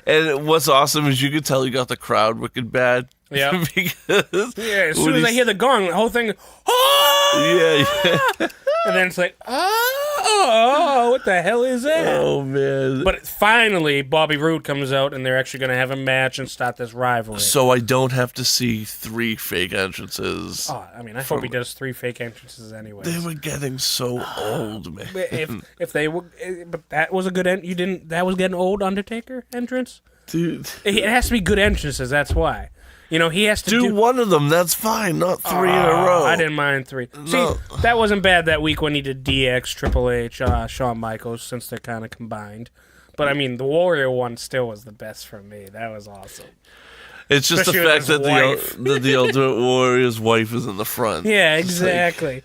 And what's awesome is you could tell he got the crowd wicked bad.
Yeah.
Because
Yeah, as soon as I hear the gong, the whole thing,
yeah.
and then it's like, oh, what the hell is that?
Oh man.
But finally, Bobby Roode comes out, and they're actually going to have a match and start this rivalry.
So I don't have to see 3 fake entrances.
Oh, I mean, I hope he does 3 fake entrances anyway.
They were getting so old, man.
If they were, but that was a good you didn't. That was getting old Undertaker entrance.
Dude,
It has to be good entrances. That's why. You know, he has to
do one of them. That's fine. Not 3 in a row.
I didn't mind 3.
No.
See, that wasn't bad that week when he did DX, Triple H, Shawn Michaels, since they're kind of combined. But I mean, the Warrior one still was the best for me. That was awesome.
It's just
Especially
the fact
with
that
his wife.
the Ultimate Warrior's wife is in the front.
Yeah, exactly.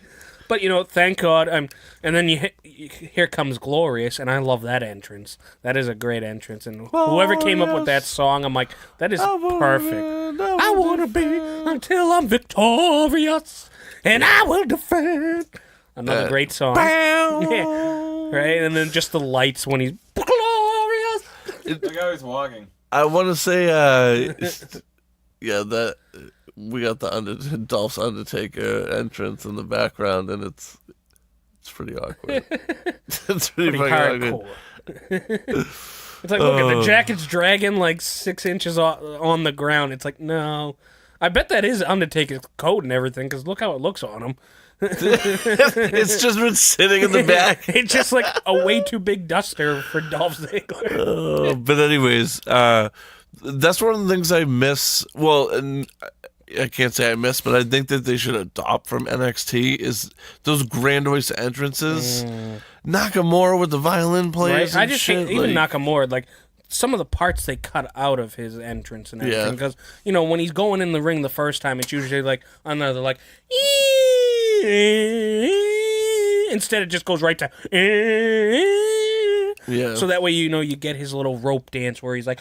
But, thank God. And then here comes Glorious, and I love that entrance. That is a great entrance. And whoever came up with that song, I'm like, that is perfect. I want to be until I'm victorious, and I will defend. Another great song. Yeah. Right? And then just the lights when he's glorious.
Look how he's walking.
I want to say, that we got the Dolph's Undertaker entrance in the background, and it's pretty awkward. It's pretty
hardcore. It's like, look at the jacket's dragging like 6 inches on the ground. It's like, no. I bet that is Undertaker's coat and everything, because look how it looks on him.
It's just been sitting in the back.
It's just like a way too big duster for Dolph Ziggler.
But anyways, that's one of the things I miss. Well, and I can't say I miss, but I think that they should adopt from NXT is those grandiose entrances. Nakamura with the violin players.
Right? I just think even Nakamura, like some of the parts they cut out of his entrance and everything. Because, when he's going in the ring the first time, it's usually like another like, instead it just goes right to, so that way you get his little rope dance where he's like,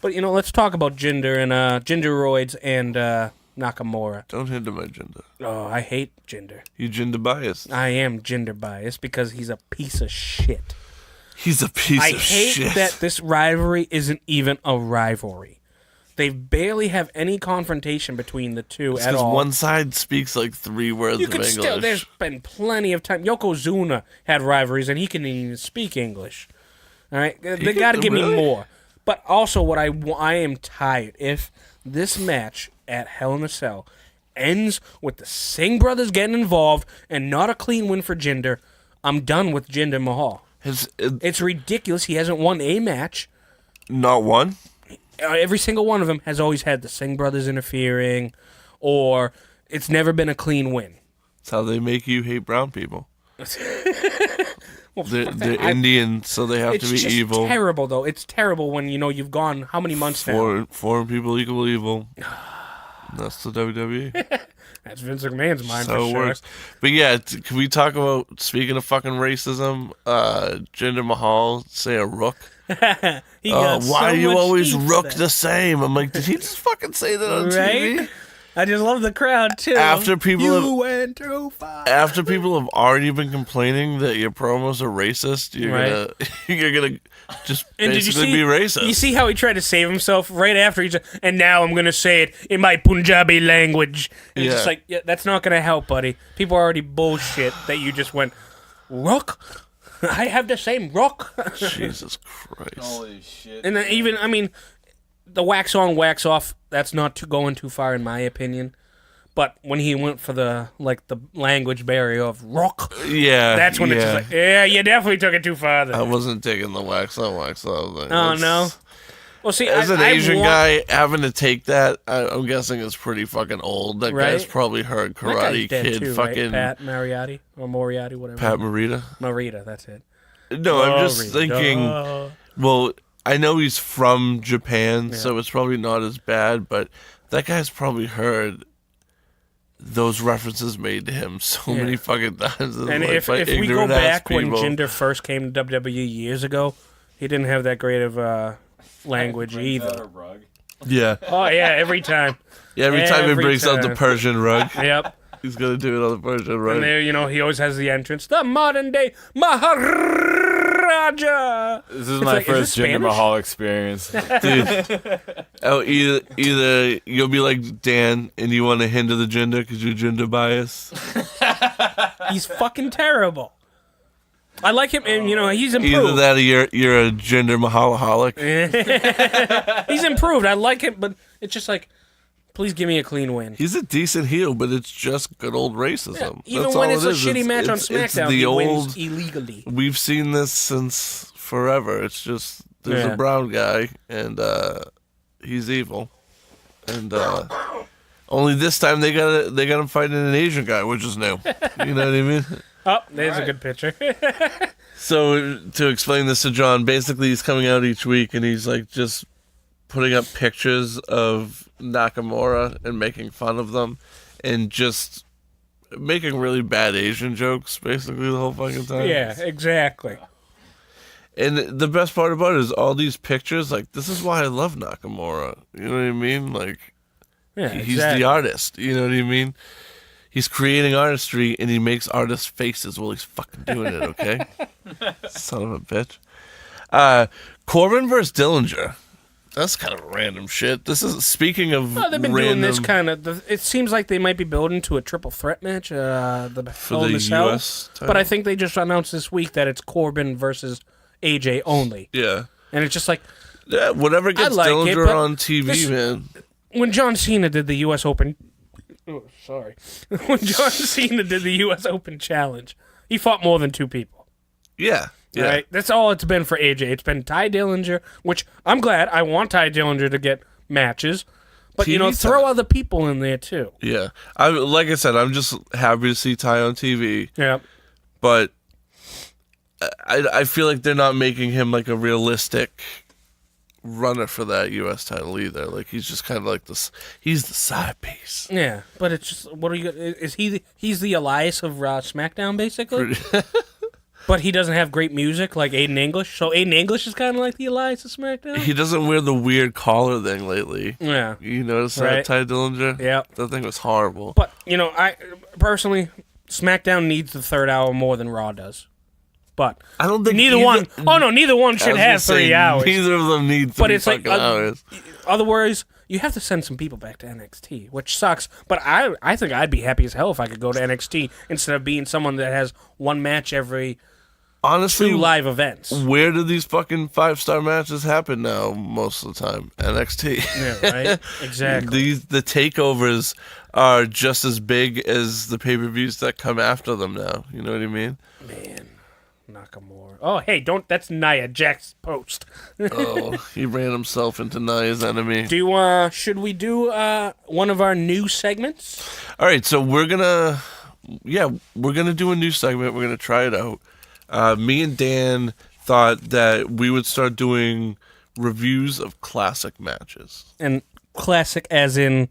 but let's talk about Jinder and Jinderoids and Nakamura.
Don't hinder my Jinder.
Oh, I hate Jinder.
You Jinder biased.
I am Jinder biased because he's a piece of shit.
He's a piece of shit.
I hate that this rivalry isn't even a rivalry. They barely have any confrontation between the two at all.
Because one side speaks like 3 words of English.
There's been plenty of time. Yokozuna had rivalries, and he couldn't even speak English. All right, they got to give me more. But also, what I am tired. If this match at Hell in a Cell ends with the Singh brothers getting involved and not a clean win for Jinder, I'm done with Jinder Mahal. It's ridiculous. He hasn't won a match.
Not one?
Every single one of them has always had the Singh brothers interfering, or it's never been a clean win.
That's how they make you hate brown people. They're Indian, so they have to be evil.
It's terrible, though. It's terrible when, you've gone how many months now?
Foreign people equal evil. That's the WWE.
That's Vince McMahon's mind,
so
for sure.
Works. But yeah, can we talk about, speaking of fucking racism, Jinder Mahal say a rook?
Why
are you always rook the same? I'm like, did he just fucking say that on TV?
I just love the crowd too.
After people
went too far.
After people have already been complaining that your promos are racist, you're gonna just basically be racist.
You see how he tried to save himself right after and now I'm gonna say it in my Punjabi language. And it's just like, that's not gonna help, buddy. People are already bullshit that you just went, rook? I have the same rook.
Jesus Christ.
Holy shit.
And then even, the wax on, wax off, that's not going too far in my opinion. But when he went for the language barrier of rock, that's when it's just like, you definitely took it too far.
I wasn't taking the wax on, wax off. Like,
oh, no? Well, see,
as an Asian guy, having to take that, I'm guessing it's pretty fucking old. That guy's probably heard Karate Kid,
too,
fucking...
Right? Pat Mariotti, or Moriarty, whatever.
Pat Morita?
Morita, that's it.
No, I'm just thinking, well... I know he's from Japan, so it's probably not as bad, but that guy's probably heard those references made to him so many fucking times.
And if we go back when Jinder first came to WWE years ago, he didn't have that great of language either.
Yeah.
Oh, yeah, every time.
Yeah, every time he brings out the Persian rug.
Yep.
He's going to do it on the Persian rug.
And there, he always has the entrance, the modern day Maharaja.
This is my first Jinder Mahal experience.
Dude, either you'll be like Dan and you want to hinder the Jinder because you're Jinder biased.
He's fucking terrible. I like him, and he's improved.
Either that or you're a Jinder Mahalaholic.
He's improved. I like him, but it's just like, please give me a clean win.
He's a decent heel, but it's just good old racism.
Even
That's
when
all
it's a shitty match on SmackDown, he wins illegally.
We've seen this since forever. It's just there's a brown guy, and he's evil, and only this time they got him fighting an Asian guy, which is new. You know what I mean?
Oh, there's a good picture.
So to explain this to John, basically he's coming out each week, and he's like just putting up pictures of Nakamura and making fun of them. and just making really bad Asian jokes basically the whole fucking time.
Yeah, exactly.
And the best part about it is all these pictures. Like, this is why I love Nakamura. You know what I mean? Like,
Yeah,
he's
exactly.
the artist. You know what I mean? He's creating artistry, and he makes artist faces while he's fucking doing it, okay? Son of a bitch. Corbin versus Dillinger. That's kind of random shit. This is, speaking of
Well, they've been
random,
doing this kind of. It seems like they might be building to a triple threat match.
for the
U.S. Hell.
U.S. title.
But I think they just announced this week that it's Corbin versus AJ only,
Yeah.
and it's just like
Yeah, whatever gets
like it,
Dillinger
but
on TV,
this-
man.
when John Cena did the U.S. Open. Oh, sorry. When John Cena did the U.S. Open Challenge, he fought more than 2 people.
Yeah. Yeah.
Right? That's all it's been for AJ. It's been Ty Dillinger, which I'm glad. I want Ty Dillinger to get matches. But,
TV
throw
time.
other people in there, too.
Yeah. Like I said, I'm just happy to see Ty on TV,
Yeah.
but I feel like they're not making him like a realistic runner for that U.S. title either. Like, he's just kind of like this. He's the side piece.
Yeah, but it's just, what are you, is he's the Elias of Raw SmackDown, basically? But he doesn't have great music like Aiden English. So Aiden English is kind of like the Elias of SmackDown?
He doesn't wear the weird collar thing lately.
Yeah.
You notice
Right.
that, Ty Dillinger?
Yeah.
That thing was horrible.
But, I personally, SmackDown needs the 3rd hour more than Raw does. But
I don't think
neither one
I
should
was
have
gonna say,
3 hours.
Neither of them need 3
But it's like,
fucking hours.
otherwwise, you have to send some people back to NXT, which sucks. But I think I'd be happy as hell if I could go to NXT instead of being someone that has one match every
Honestly,
2 live events.
where do these fucking 5-star matches happen now most of the time? NXT.
Yeah, right? Exactly.
The takeovers are just as big as the pay-per-views that come after them now. You know what I mean?
Man, Nakamura. Oh, hey, that's Nia Jax's post.
Oh, he ran himself into Nia's enemy.
Should we do one of our new segments?
All right, so we're gonna do a new segment. We're gonna try it out. Me and Dan thought that we would start doing reviews of classic matches.
And classic as in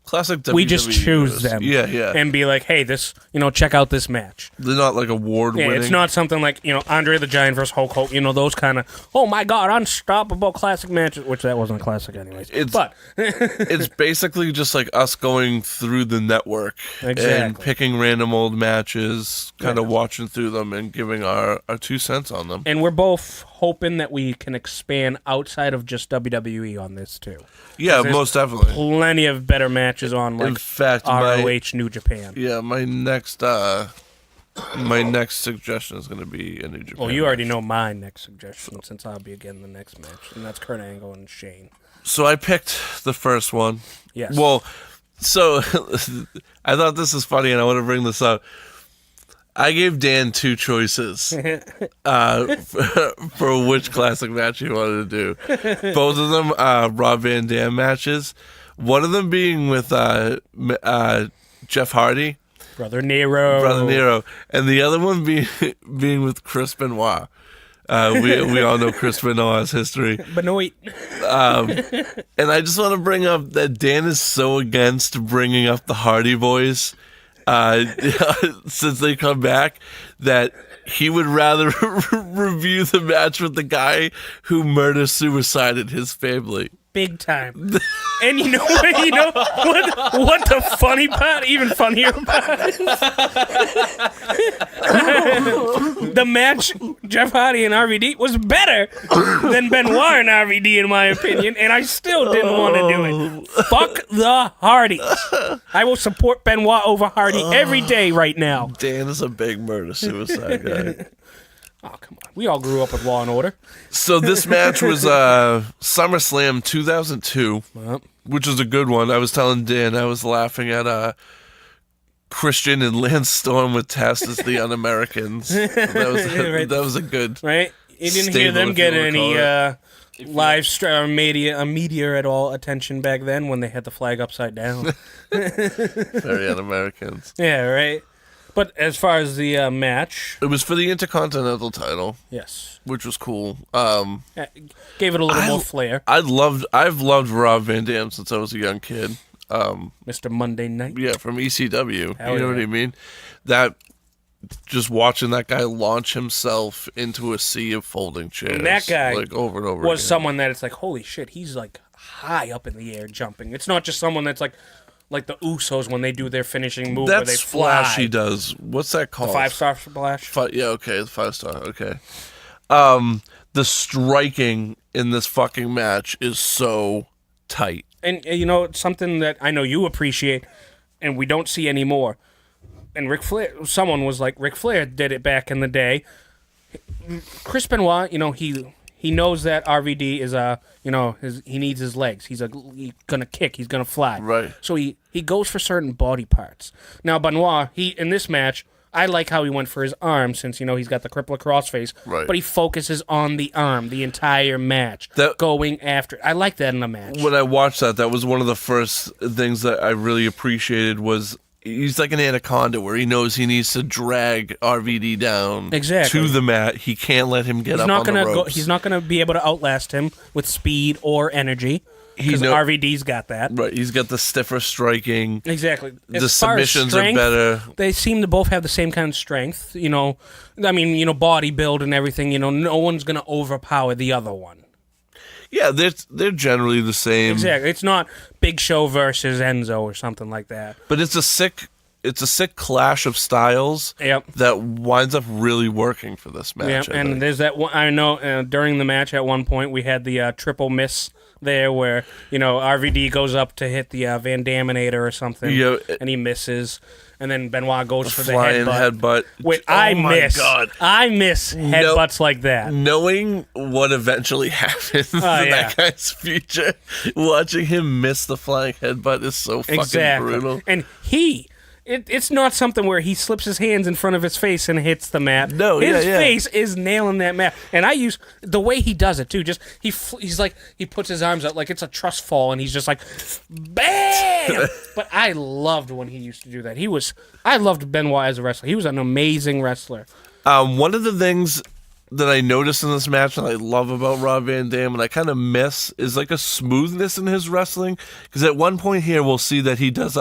Classic WWE.
we just choose them.
Yeah, yeah.
And be like, hey, this, check out this match.
They're not like award-winning.
Yeah, it's not something like, Andre the Giant versus Hulk Hogan, those kind of, oh my God, unstoppable classic matches, which that wasn't a classic anyways. But
it's basically just like us going through the network and
Exactly.
picking random old matches, kind of watching through them and giving our 2 cents on them.
and we're both hoping that we can expand outside of just WWE on this too.
Yeah,
there's
most definitely.
Plenty of better matches on
In
like
fact,
ROH New Japan.
my next suggestion is going to be a New Japan.
Well, you already know my next suggestion since I'll be again the next match, and that's Kurt Angle and Shane.
So I picked the first one.
Yes.
Well, so I thought this is funny, and I want to bring this up. I gave Dan 2 choices for which classic match he wanted to do. Both of them Rob Van Dam matches. One of them being with Jeff Hardy,
Brother Nero.
and the other one being with Chris Benoit. We all know Chris Benoit's history.
Benoit.
And I just want to bring up that Dan is so against bringing up the Hardy Boys since they come back that he would rather review the match with the guy who murder-suicided his family.
Big time. And you know what the funny part, even funnier part is? The match, Jeff Hardy and RVD, was better than Benoit and RVD, in my opinion, and I still didn't want to do it. Fuck the Hardys. I will support Benoit over Hardy every day right now.
Dan is a big murder-suicide guy.
Oh, come on. We all grew up with Law and Order.
So this match was SummerSlam 2002, which was a good one. I was telling Dan, I was laughing at Christian and Lance Storm with Test as the Un-Americans. That was a good...
Right? You didn't hear
stable,
them
if
get
you wanna
any live media at all attention back then when they had the flag upside down.
Very Un-Americans.
Yeah, right? But as far as the match,
It was for the Intercontinental title,
yes.
which was cool.
Gave it a little more flair.
I've loved Rob Van Dam since I was a young kid.
Mr. Monday Night.
Yeah, from ECW.
Hell
you know
yeah.
what I mean? That just watching that guy launch himself into a sea of folding chairs,
And that guy
like over and over
was
again.
someone that it's like, holy shit, he's like high up in the air jumping. It's not just someone that's like the Usos when they do their finishing move where they
That
fly.
splash he does. What's that called?
5-star splash.
Yeah, okay, the 5-star. Okay. The striking in this fucking match is so tight.
And you know, it's something that I know you appreciate, and we don't see anymore. And Ric Flair, someone was like, Ric Flair did it back in the day. Chris Benoit, you know, he knows that RVD is he needs his legs. He's gonna kick. He's gonna fly.
Right.
So he goes for certain body parts. Now Benoit, in this match, I like how he went for his arm since he's got the crippler crossface.
Right.
But he focuses on the arm the entire match, going after. I like that in a match.
When I watched that was one of the first things that I really appreciated was he's like an anaconda where he knows he needs to drag RVD down
Exactly.
to the mat. He can't let him get up on the ropes.
He's not gonna be able to outlast him with speed or energy because RVD's got that.
Right, he's got the stiffer striking.
Exactly.
The
As far as
submissions
strength,
are better.
They seem to both have the same kind of strength. Body build and everything. No one's gonna overpower the other one.
Yeah, they're generally the same.
Exactly. It's not Big Show versus Enzo or something like that.
But it's a sick clash of styles.
Yep.
That winds up really working for this match.
Yeah, and there's that one. I know during the match at one point we had the triple miss there where RVD goes up to hit the Van Daminator or something, and he misses, and then Benoit goes for the
flying headbutt.
Wait,
Oh
I
my
miss.
God.
I miss headbutts like that.
Knowing what eventually happens in that guy's future, watching him miss the flying headbutt is so fucking brutal.
And it's not something where he slips his hands in front of his face and hits the mat.
No,
his face is nailing that mat. And I use the way he does it too. Just he's like he puts his arms out like it's a trust fall, and he's just like, bam. But I loved when he used to do that. I loved Benoit as a wrestler. He was an amazing wrestler.
One of the things that I noticed in this match and I love about Rob Van Dam and I kind of miss is like a smoothness in his wrestling. Because at one point here we'll see that he does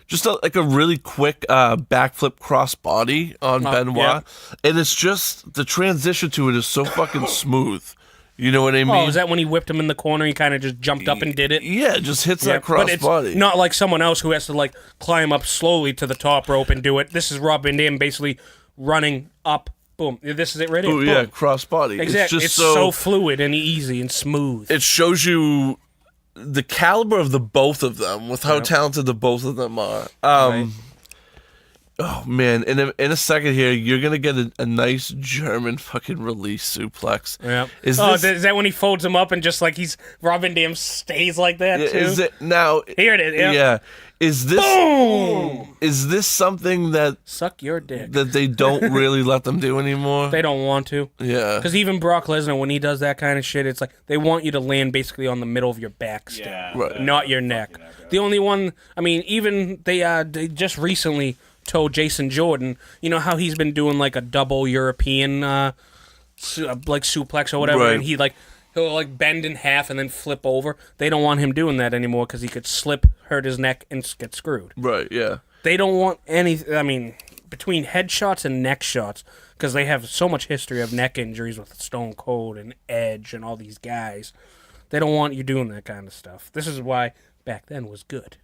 just like a really quick backflip crossbody on Benoit.
Yeah.
And it's just, the transition to it is so fucking smooth. You know what I mean?
Oh, is that when he whipped him in the corner? He kind of just jumped up and did it?
Yeah, it just hits that
But it's
crossbody.
not like someone else who has to like climb up slowly to the top rope and do it. This is Rob Van Dam basically running up. Boom. This is it right here.
Oh,
Boom.
yeah, crossbody.
Exactly.
It's just
so fluid and easy and smooth.
It shows you the caliber of the both of them with how talented the both of them are.
Right.
Oh man, in a second here, you're gonna get a nice German fucking release suplex.
Yeah.
Is
that when he folds him up and just like Rob Van Dam stays like that too?
Is it now?
Here it is. Yeah.
Yeah. Is this?
Boom!
Is this something that
Suck your dick.
they don't really let them do anymore?
They don't want to.
Yeah.
Because even Brock Lesnar, when he does that kind of shit, it's like they want you to land basically on the middle of your back still,
Right.
not your neck. The only one, I mean, even they just recently told Jason Jordan, you know how he's been doing like a double European like suplex or whatever,
Right.
and he'll like bend in half and then flip over. They don't want him doing that anymore because he could slip, hurt his neck, and get screwed.
Right. Yeah.
They don't want any. I mean, between headshots and neck shots, because they have so much history of neck injuries with Stone Cold and Edge and all these guys. They don't want you doing that kind of stuff. This is why back then was good.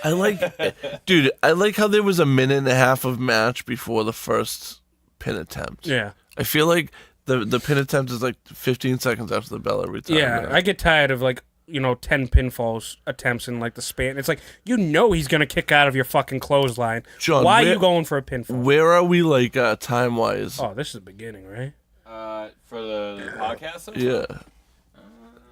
I like how there was a minute and a half of match before the first pin attempt.
Yeah.
I feel like the pin attempt is like 15 seconds after the bell every time.
Yeah, I get tired of 10 pinfalls attempts in like the span. It's like, he's going to kick out of your fucking clothesline.
John,
why are you going for a pinfall?
Where are we like time wise?
Oh, this is the beginning, right?
For the podcast?
Yeah.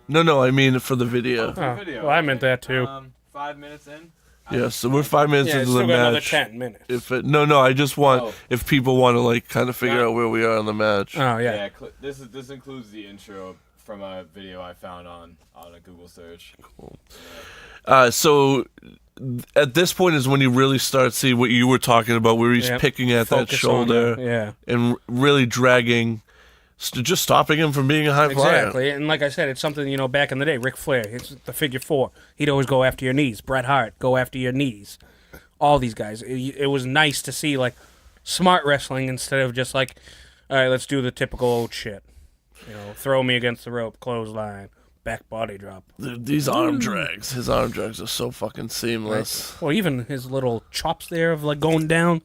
No, I mean for the video.
Oh,
video.
well, I meant that too.
5 minutes in.
Yeah, so we're 5 minutes
Yeah, it's
into the
still got another
match.
10 minutes.
I just want
Oh.
if people want to like kind of figure out where we are in the match.
Oh, yeah.
This includes the intro from a video I found on a Google search.
So at this point is when you really start seeing what you were talking about, where he's
Yep.
picking at that
Focus on
shoulder
it, yeah.
and really dragging just stopping him from being a high flyer.
Exactly, and like I said, it's something, back in the day, Ric Flair, it's the figure 4. He'd always go after your knees. Bret Hart, go after your knees. All these guys. It was nice to see, like, smart wrestling instead of just like, all right, let's do the typical old shit. Throw me against the rope, clothesline, back body drop.
Dude, these arm drags, his arm drags are so fucking seamless.
Right. Well, even his little chops there of, like, going down,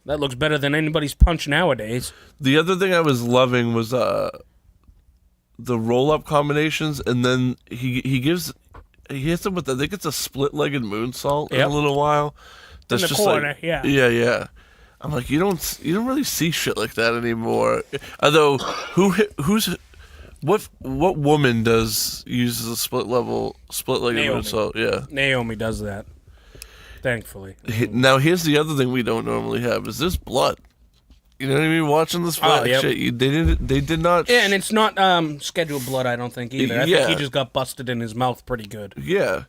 that looks better than anybody's punch nowadays.
The other thing I was loving was the roll-up combinations, and then he hits him with, I think it's a split-legged moonsault in a little while.
That's in the corner,
like,
yeah.
Yeah. I'm like, you don't really see shit like that anymore. Although, what woman uses a split-legged moonsault? Yeah,
Naomi does that. Thankfully.
Now here's the other thing we don't normally have: is this blood? You know what I mean? Watching this fight, shit, they did not.
Yeah, and it's not scheduled blood, I don't think either. I think he just got busted in his mouth pretty good.
Yeah,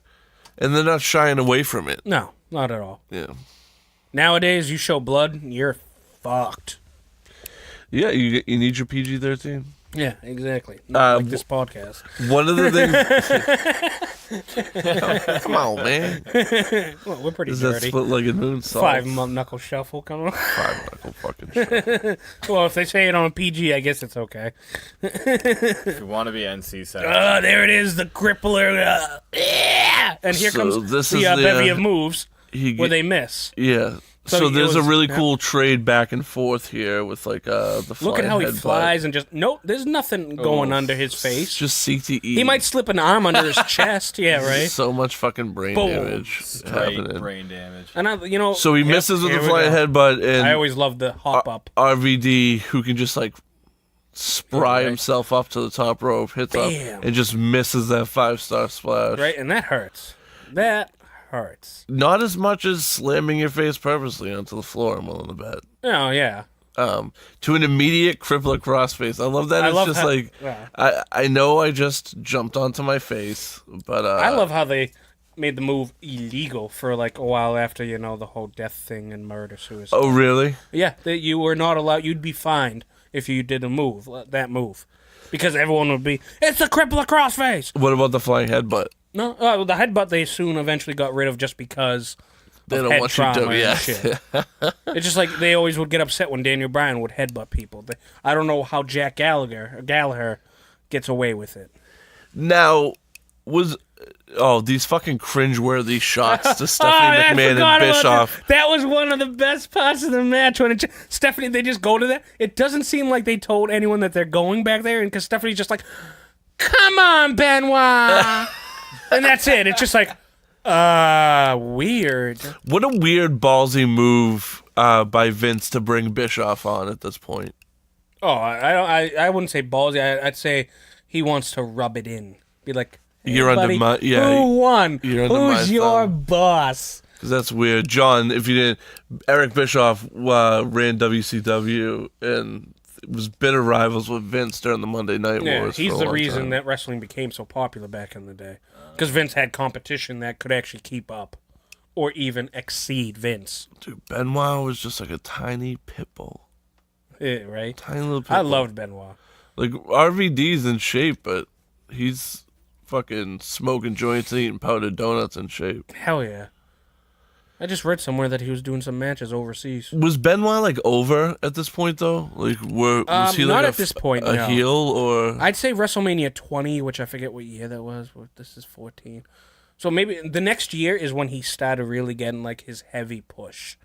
and they're not shying away from it.
No, not at all.
Yeah.
Nowadays, you show blood, you're fucked.
Yeah, you need your PG-13.
Yeah, exactly. Not like this podcast.
One of the things. Come on, man.
Well, we're pretty
Is
dirty.
that split-legged moonsault?
5-knuckle shuffle coming on.
5-knuckle fucking shit.
Well, if they say it on a PG, I guess it's okay.
If you want to be NC set.
There it is, the crippler. And here comes the bevy of moves where they miss.
Yeah. So there's a really cool trade back and forth here with, like, the flying
Look at how he
headbutt.
flies and just... Nope, there's nothing going under his face.
Just CTE.
He might slip an arm under his chest. Yeah, right?
So much fucking brain damage happening.
Brain damage.
And
so he misses with the flying headbutt, and
I always love the hop up.
RVD, who can just, like, spry himself up to the top rope, hits up, and just misses that 5-star splash.
Right, and that hurts. That hurts.
Not as much as slamming your face purposely onto the floor, I'm willing to bet.
Oh, yeah.
To an immediate crippler crossface. I love that. I know I just jumped onto my face, but
I love how they made the move illegal for like a while after, the whole death thing and murder suicide.
Oh, really?
Yeah, that you were not allowed. You'd be fined if you did that move, because everyone would be, it's a crippler crossface.
What about the flying headbutt?
No, the headbutt they soon eventually got rid of just because
they
of
don't
head
want you to
trauma
do
and shit. It's just like they always would get upset when Daniel Bryan would headbutt people. I don't know how Jack Gallagher gets away with it.
Now, these fucking cringeworthy shots to Stephanie McMahon and Bischoff.
That was one of the best parts of the match when Stephanie, they just go to that. It doesn't seem like they told anyone that they're going back there, and because Stephanie's just like, come on, Benoit. And that's it. It's just like, weird.
What a weird ballsy move by Vince to bring Bischoff on at this point.
Oh, I wouldn't say ballsy. I'd say he wants to rub it in. Be like, hey,
you're
buddy,
under my
who won? Who's your boss?
Because that's weird. John, if you didn't, Eric Bischoff ran WCW and was bitter rivals with Vince during the Monday Night Wars.
He's the reason
time.
that wrestling became so popular back in the day. Because Vince had competition that could actually keep up or even exceed Vince.
Dude, Benoit was just like a tiny pit bull.
Yeah, right?
Tiny little pit
I
bull.
loved Benoit.
Like, RVD's in shape, but he's fucking smoking joints and eating powdered donuts in shape.
Hell yeah. I just read somewhere that he was doing some matches overseas.
Was Benoit, like, over at this point, though? Like, was he,
not
like,
at this point,
a
no.
heel, or...
I'd say WrestleMania 20, which I forget what year that was. This is 14. So maybe the next year is when he started really getting, like, his heavy push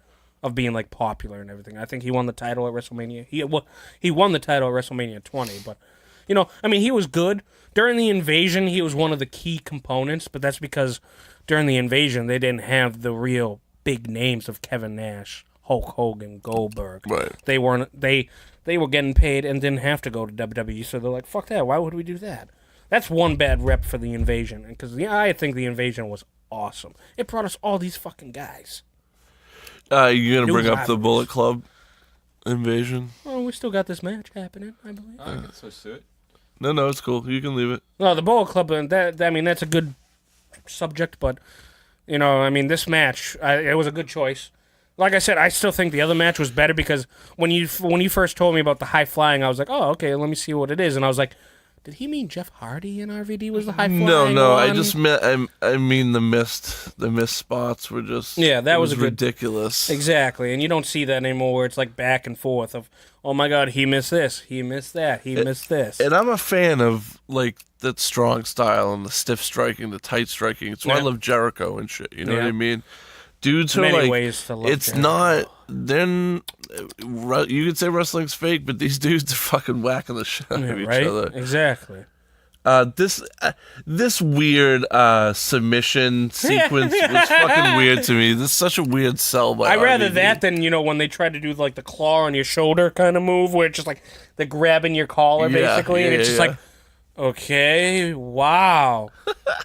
of being, like, popular and everything. I think he won the title at WrestleMania. He won the title at WrestleMania 20, but, he was good. During the Invasion, he was one of the key components, but that's because during the Invasion, they didn't have the real big names of Kevin Nash, Hulk Hogan, Goldberg.
Right.
They weren't. They were getting paid and didn't have to go to WWE, so they're like, fuck that. Why would we do that? That's one bad rep for the Invasion, because I think the Invasion was awesome. It brought us all these fucking guys.
You gonna bring up the Bullet Club Invasion?
Oh, we still got this match happening, I believe.
I can switch to it.
No, it's cool. You can leave it.
No, the Bullet Club, that's a good subject, but, this match, it was a good choice. Like I said, I still think the other match was better because when you first told me about the high flying, I was like, oh, okay, let me see what it is. And I was like, did he mean Jeff Hardy in RVD was the high flying?
No,
one?
I just meant I mean the missed spots were just
that was
ridiculous.
Exactly, and you don't see that anymore where it's like back and forth of, oh my god, he missed this, he missed that, he missed this.
And I'm a fan of like that strong style and the stiff striking, the tight striking. It's why I love Jericho and shit. You know what I mean? Dudes are like, ways to love it's Jericho. Not. Then you could say wrestling's fake, but these dudes are fucking whacking the shit out of each other.
Exactly.
This weird submission sequence was fucking weird to me. This is such a weird sell by
I'd rather
RVD.
that than, when they try to do like the claw on your shoulder kind of move where it's just like they're grabbing your collar basically, and it's just like, okay, wow.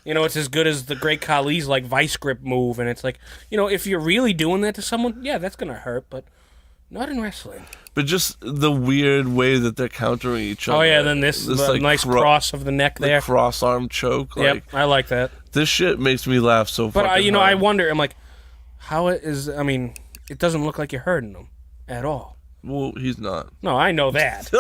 It's as good as the Great Khali's like vice grip move, and it's like, if you're really doing that to someone, yeah, that's gonna hurt, but not in wrestling.
But just the weird way that they're countering each other.
Oh yeah, then this like, nice cross of the neck there,
cross arm choke.
Yep, I like that.
This shit makes me laugh so.
But
fucking hard.
I wonder. I'm like, how it is. I mean, it doesn't look like you're hurting him at all.
Well, he's not.
No, I know that.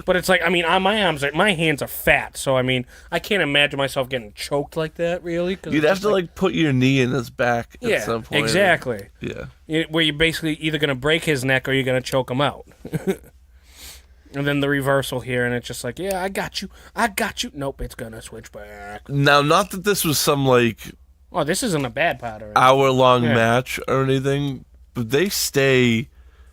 But it's like, I mean, my hands are fat, so I mean, I can't imagine myself getting choked like that, really.
You'd have to like put your knee in his back at some point.
Exactly.
Yeah.
Where you're basically either going to break his neck or you're going to choke him out. And then the reversal here, and it's just like, yeah, I got you. Nope, it's going to switch back.
Now, not that this was some like...
Oh, this isn't a bad part or anything.
Hour-long match or anything, but they stay...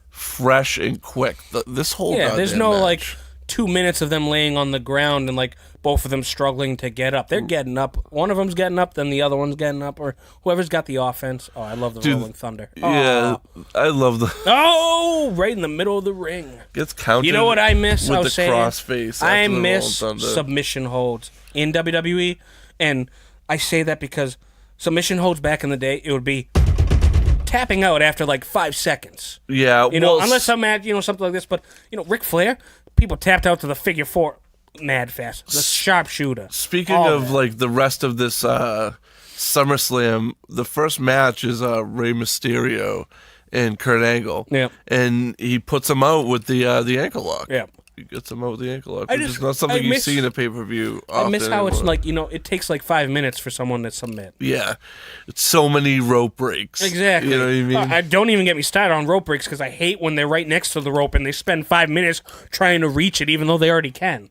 fresh and quick. This whole
there's no
match.
like 2 minutes of them laying on the ground and like both of them struggling to get up. They're getting up. One of them's getting up, then the other one's getting up, or whoever's got the offense. Oh, I love the Rolling Thunder.
Yeah, I love the.
Oh, right in the middle of the ring.
Gets counted.
You know what I miss?
With
I was
the crossface.
I miss submission holds in WWE, and I say that because submission holds back in the day, it would be tapping out after like 5 seconds.
Yeah,
unless I'm at something like this. But Ric Flair, people tapped out to the figure four mad fast. The sharpshooter.
Speaking of like the rest of this SummerSlam, the first match is Rey Mysterio and Kurt Angle.
Yeah,
and he puts him out with the ankle lock.
Yeah.
He gets him out with the ankle lock, which is not something you see in a pay-per-view often.
I miss how
anymore.
it's like, it takes like 5 minutes for someone to submit.
Yeah. It's so many rope breaks.
Exactly.
You know what I mean?
I don't even get me started on rope breaks because I hate when they're right next to the rope and they spend 5 minutes trying to reach it even though they already can.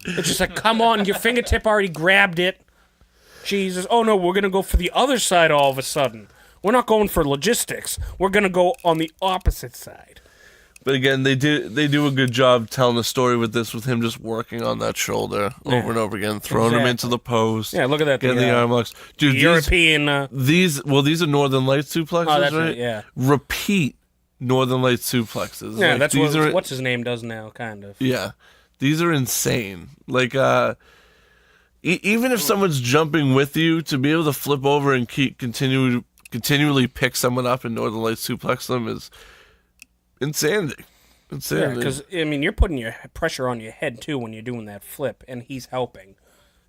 It's just like, come on, your fingertip already grabbed it. Jesus. Oh, no, we're going to go for the other side all of a sudden. We're not going for logistics. We're going to go on the opposite side.
But again, they do a good job telling the story with this, with him just working on that shoulder over and over again, throwing him into the post.
Yeah, look at that.
Getting the arm locks. Dude,
European.
These are Northern Lights suplexes,
that's
right?
Yeah.
Repeat Northern Lights suplexes.
Yeah, that's what's his name does now, kind of.
Yeah. These are insane. Like, even if someone's jumping with you, to be able to flip over and continually pick someone up and Northern Lights suplex them is insanity.
Yeah, because you're putting your pressure on your head too when you're doing that flip, and he's helping.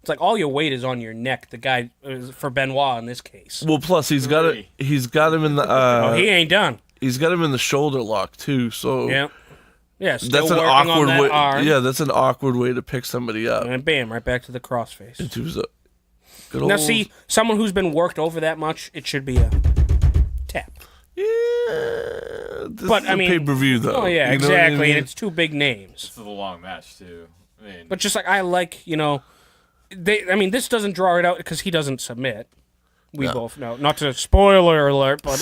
It's like all your weight is on your neck. The guy for Benoit in this case.
Well, plus he's got him in the.
He ain't done.
He's got him in the shoulder lock too. So
yeah. Still
that's an
working
awkward
on that
way.
arm.
Yeah, that's an awkward way to pick somebody up.
And bam, right back to the crossface.
Now
see, someone who's been worked over that much, it should be a tap.
Yeah,
but
is pay-per-view though.
Oh yeah, exactly. I mean? And it's two big names.
It's a long match too.
But just like I like, this doesn't draw it out because he doesn't submit. We both know. Not to spoiler alert, but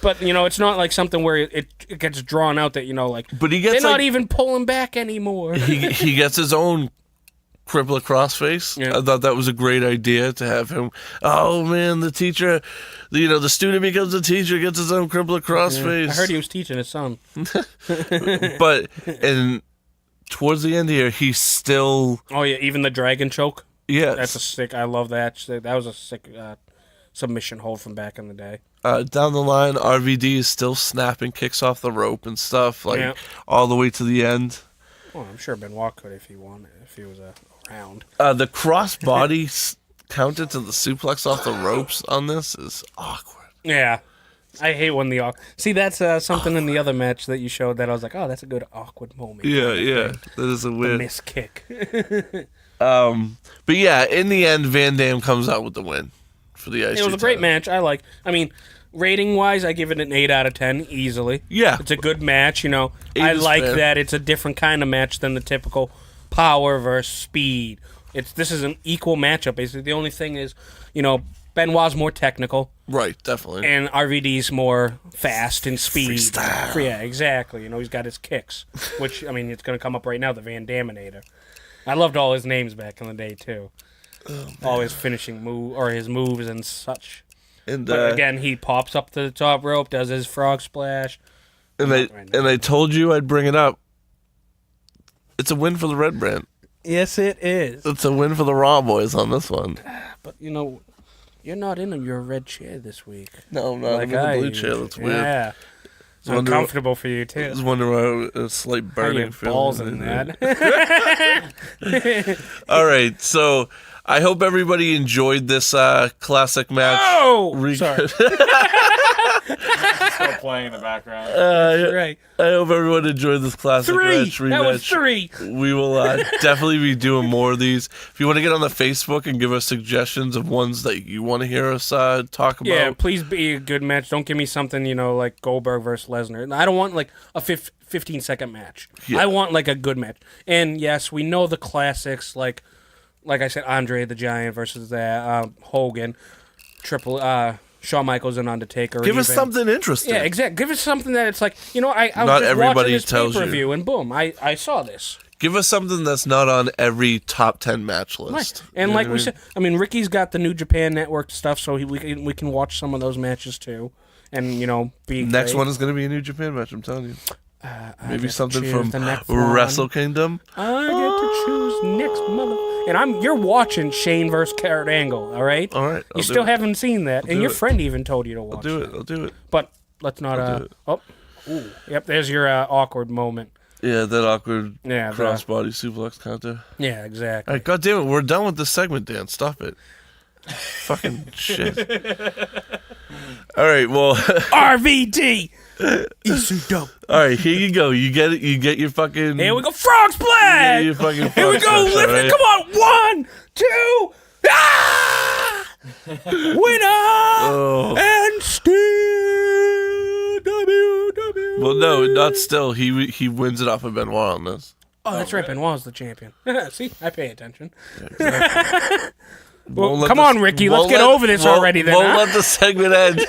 but it's not like something where it gets drawn out that
But he gets
they're not even pulling back anymore.
he gets his own crippler crossface.
Yeah.
I thought that was a great idea to have him. Oh man, the teacher, the student becomes a teacher, gets his own crippler crossface.
I heard he was teaching his son.
But and towards the end here, he's still.
Oh yeah, even the dragon choke.
Yeah,
that's a sick. I love that. That was a sick submission hold from back in the day.
Down the line, RVD is still snapping kicks off the rope and stuff, all the way to the end.
Well, I'm sure Benoit could if he wanted, if he was around.
The crossbody counted to the suplex off the ropes on this is awkward.
Yeah. I hate when the see that's something in the other match that you showed that I was like, oh, that's a good awkward moment.
Yeah, that is a
The
win.
miss kick.
But yeah, in the end, Van Dam comes out with the win for the IC
It was a great
title.
match. I mean, rating wise, I give it an 8 out of 10 easily.
Yeah.
It's a good match. You know,
8
I
is
like
fair.
that it's a different kind of match than the typical power versus speed. This is an equal matchup. Basically, the only thing is, you know, Benoit's more technical.
Right, definitely.
And RVD's more fast and speed.
Freestyle.
Yeah, exactly. You know, he's got his kicks, which, I mean, it's going to come up right now, the Van Daminator. I loved all his names back in the day, too. All his finishing move, or his moves and such.
And
But again, he pops up to the top rope, does his frog splash.
and I told you I'd bring it up. It's a win for the Red Brand.
Yes, it is.
It's a win for the Raw boys on this one.
But, you know, you're not in your red chair this week.
No, I'm not. I'm in the blue chair. That's weird.
Yeah. It's
wonder-
uncomfortable for you,
I
too.
was wondering why a slight
How
burning
your
feeling.
balls in that.
All right, so I hope everybody enjoyed this classic match.
Oh! Sorry.
Still playing in the background.
Right.
I hope everyone enjoyed this classic match rematch.
That was 3.
We will definitely be doing more of these. If you want to get on the Facebook and give us suggestions of ones that you want to hear us talk about.
Yeah, please be a good match. Don't give me something, you know, like Goldberg versus Lesnar. I don't want, like, a 15-second match.
Yeah.
I want, like, a good match. And, yes, we know the classics, like I said, Andre the Giant versus Hogan, Shawn Michaels and Undertaker.
Give us something interesting.
Yeah, exactly. Give us something that it's like, you know, I was
Not
just
everybody
watching this
tells you.
pay-per-view, and boom, I saw this.
Give us something that's not on every top 10 match list.
Right. And
You know
like
what I
we
mean?
said, I mean, Ricky's got the New Japan Network stuff, so we can watch some of those matches too, and you know, be
Next
great.
one is going to be a New Japan match, I'm telling you.
I
Maybe
get to
something
choose
from
the next one.
Wrestle Kingdom.
I get to choose next mother. And you're watching Shane versus Kurt Angle, all right?
All right.
You still haven't seen that, and
do
your
it.
friend even told you to watch.
I'll do it.
But let's not.
I'll do it.
Ooh, yep. There's your awkward moment.
Yeah, that awkward
Yeah,
crossbody suplex counter.
Yeah, exactly.
All right, God damn it, we're done with this segment, Dan. Stop it. Fucking shit. All right, well.
RVD. Isudo.
All right, here you go. You get it. You get your fucking.
Here we go. Frog splash.
Your fucking
Here we
frog
go.
splash,
Lift
all
it.
right?
Come on. 1, 2. Ah! Winner
Oh.
and still WWE.
Well, no, not still. He wins it off of Benoit on this.
Oh, that's right. Benoit's the champion. See, I pay attention.
Won't let
Come
this-
on, Ricky. Let's
won't
get
let-
over this
won't-
already then,
Won't
huh?
let the segment end.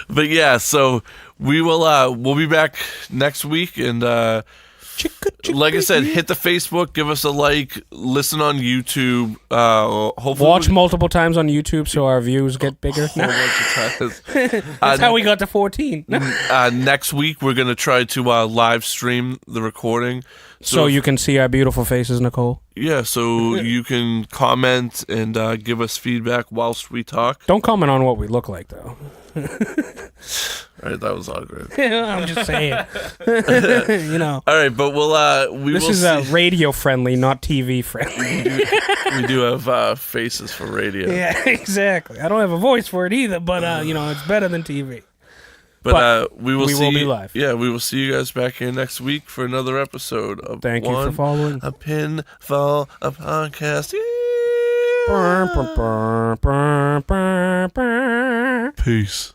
But yeah, so we will. We'll be back next week, and like I said, hit the Facebook, give us a like, listen on YouTube. Hopefully,
Watch multiple times on YouTube so our views get bigger.
a whole bunch of times.
That's how we got to 14.
Next week, we're gonna try to live stream the recording.
So you can see our beautiful faces, Nicole.
Yeah, so you can comment and give us feedback whilst we talk.
Don't comment on what we look like, though.
All right, that was awkward.
I'm just saying. You know.
All right, but we
This
will
is
see.
radio friendly, not TV friendly.
We do have faces for radio.
Yeah, exactly. I don't have a voice for it either, but you know, it's better than TV.
But we will
we
see.
will be live.
Yeah, we will see you guys back here next week for another episode of
Thank you for following.
A Pinfall Podcast.
Brr, brr, brr, brr, brr, brr.
Peace.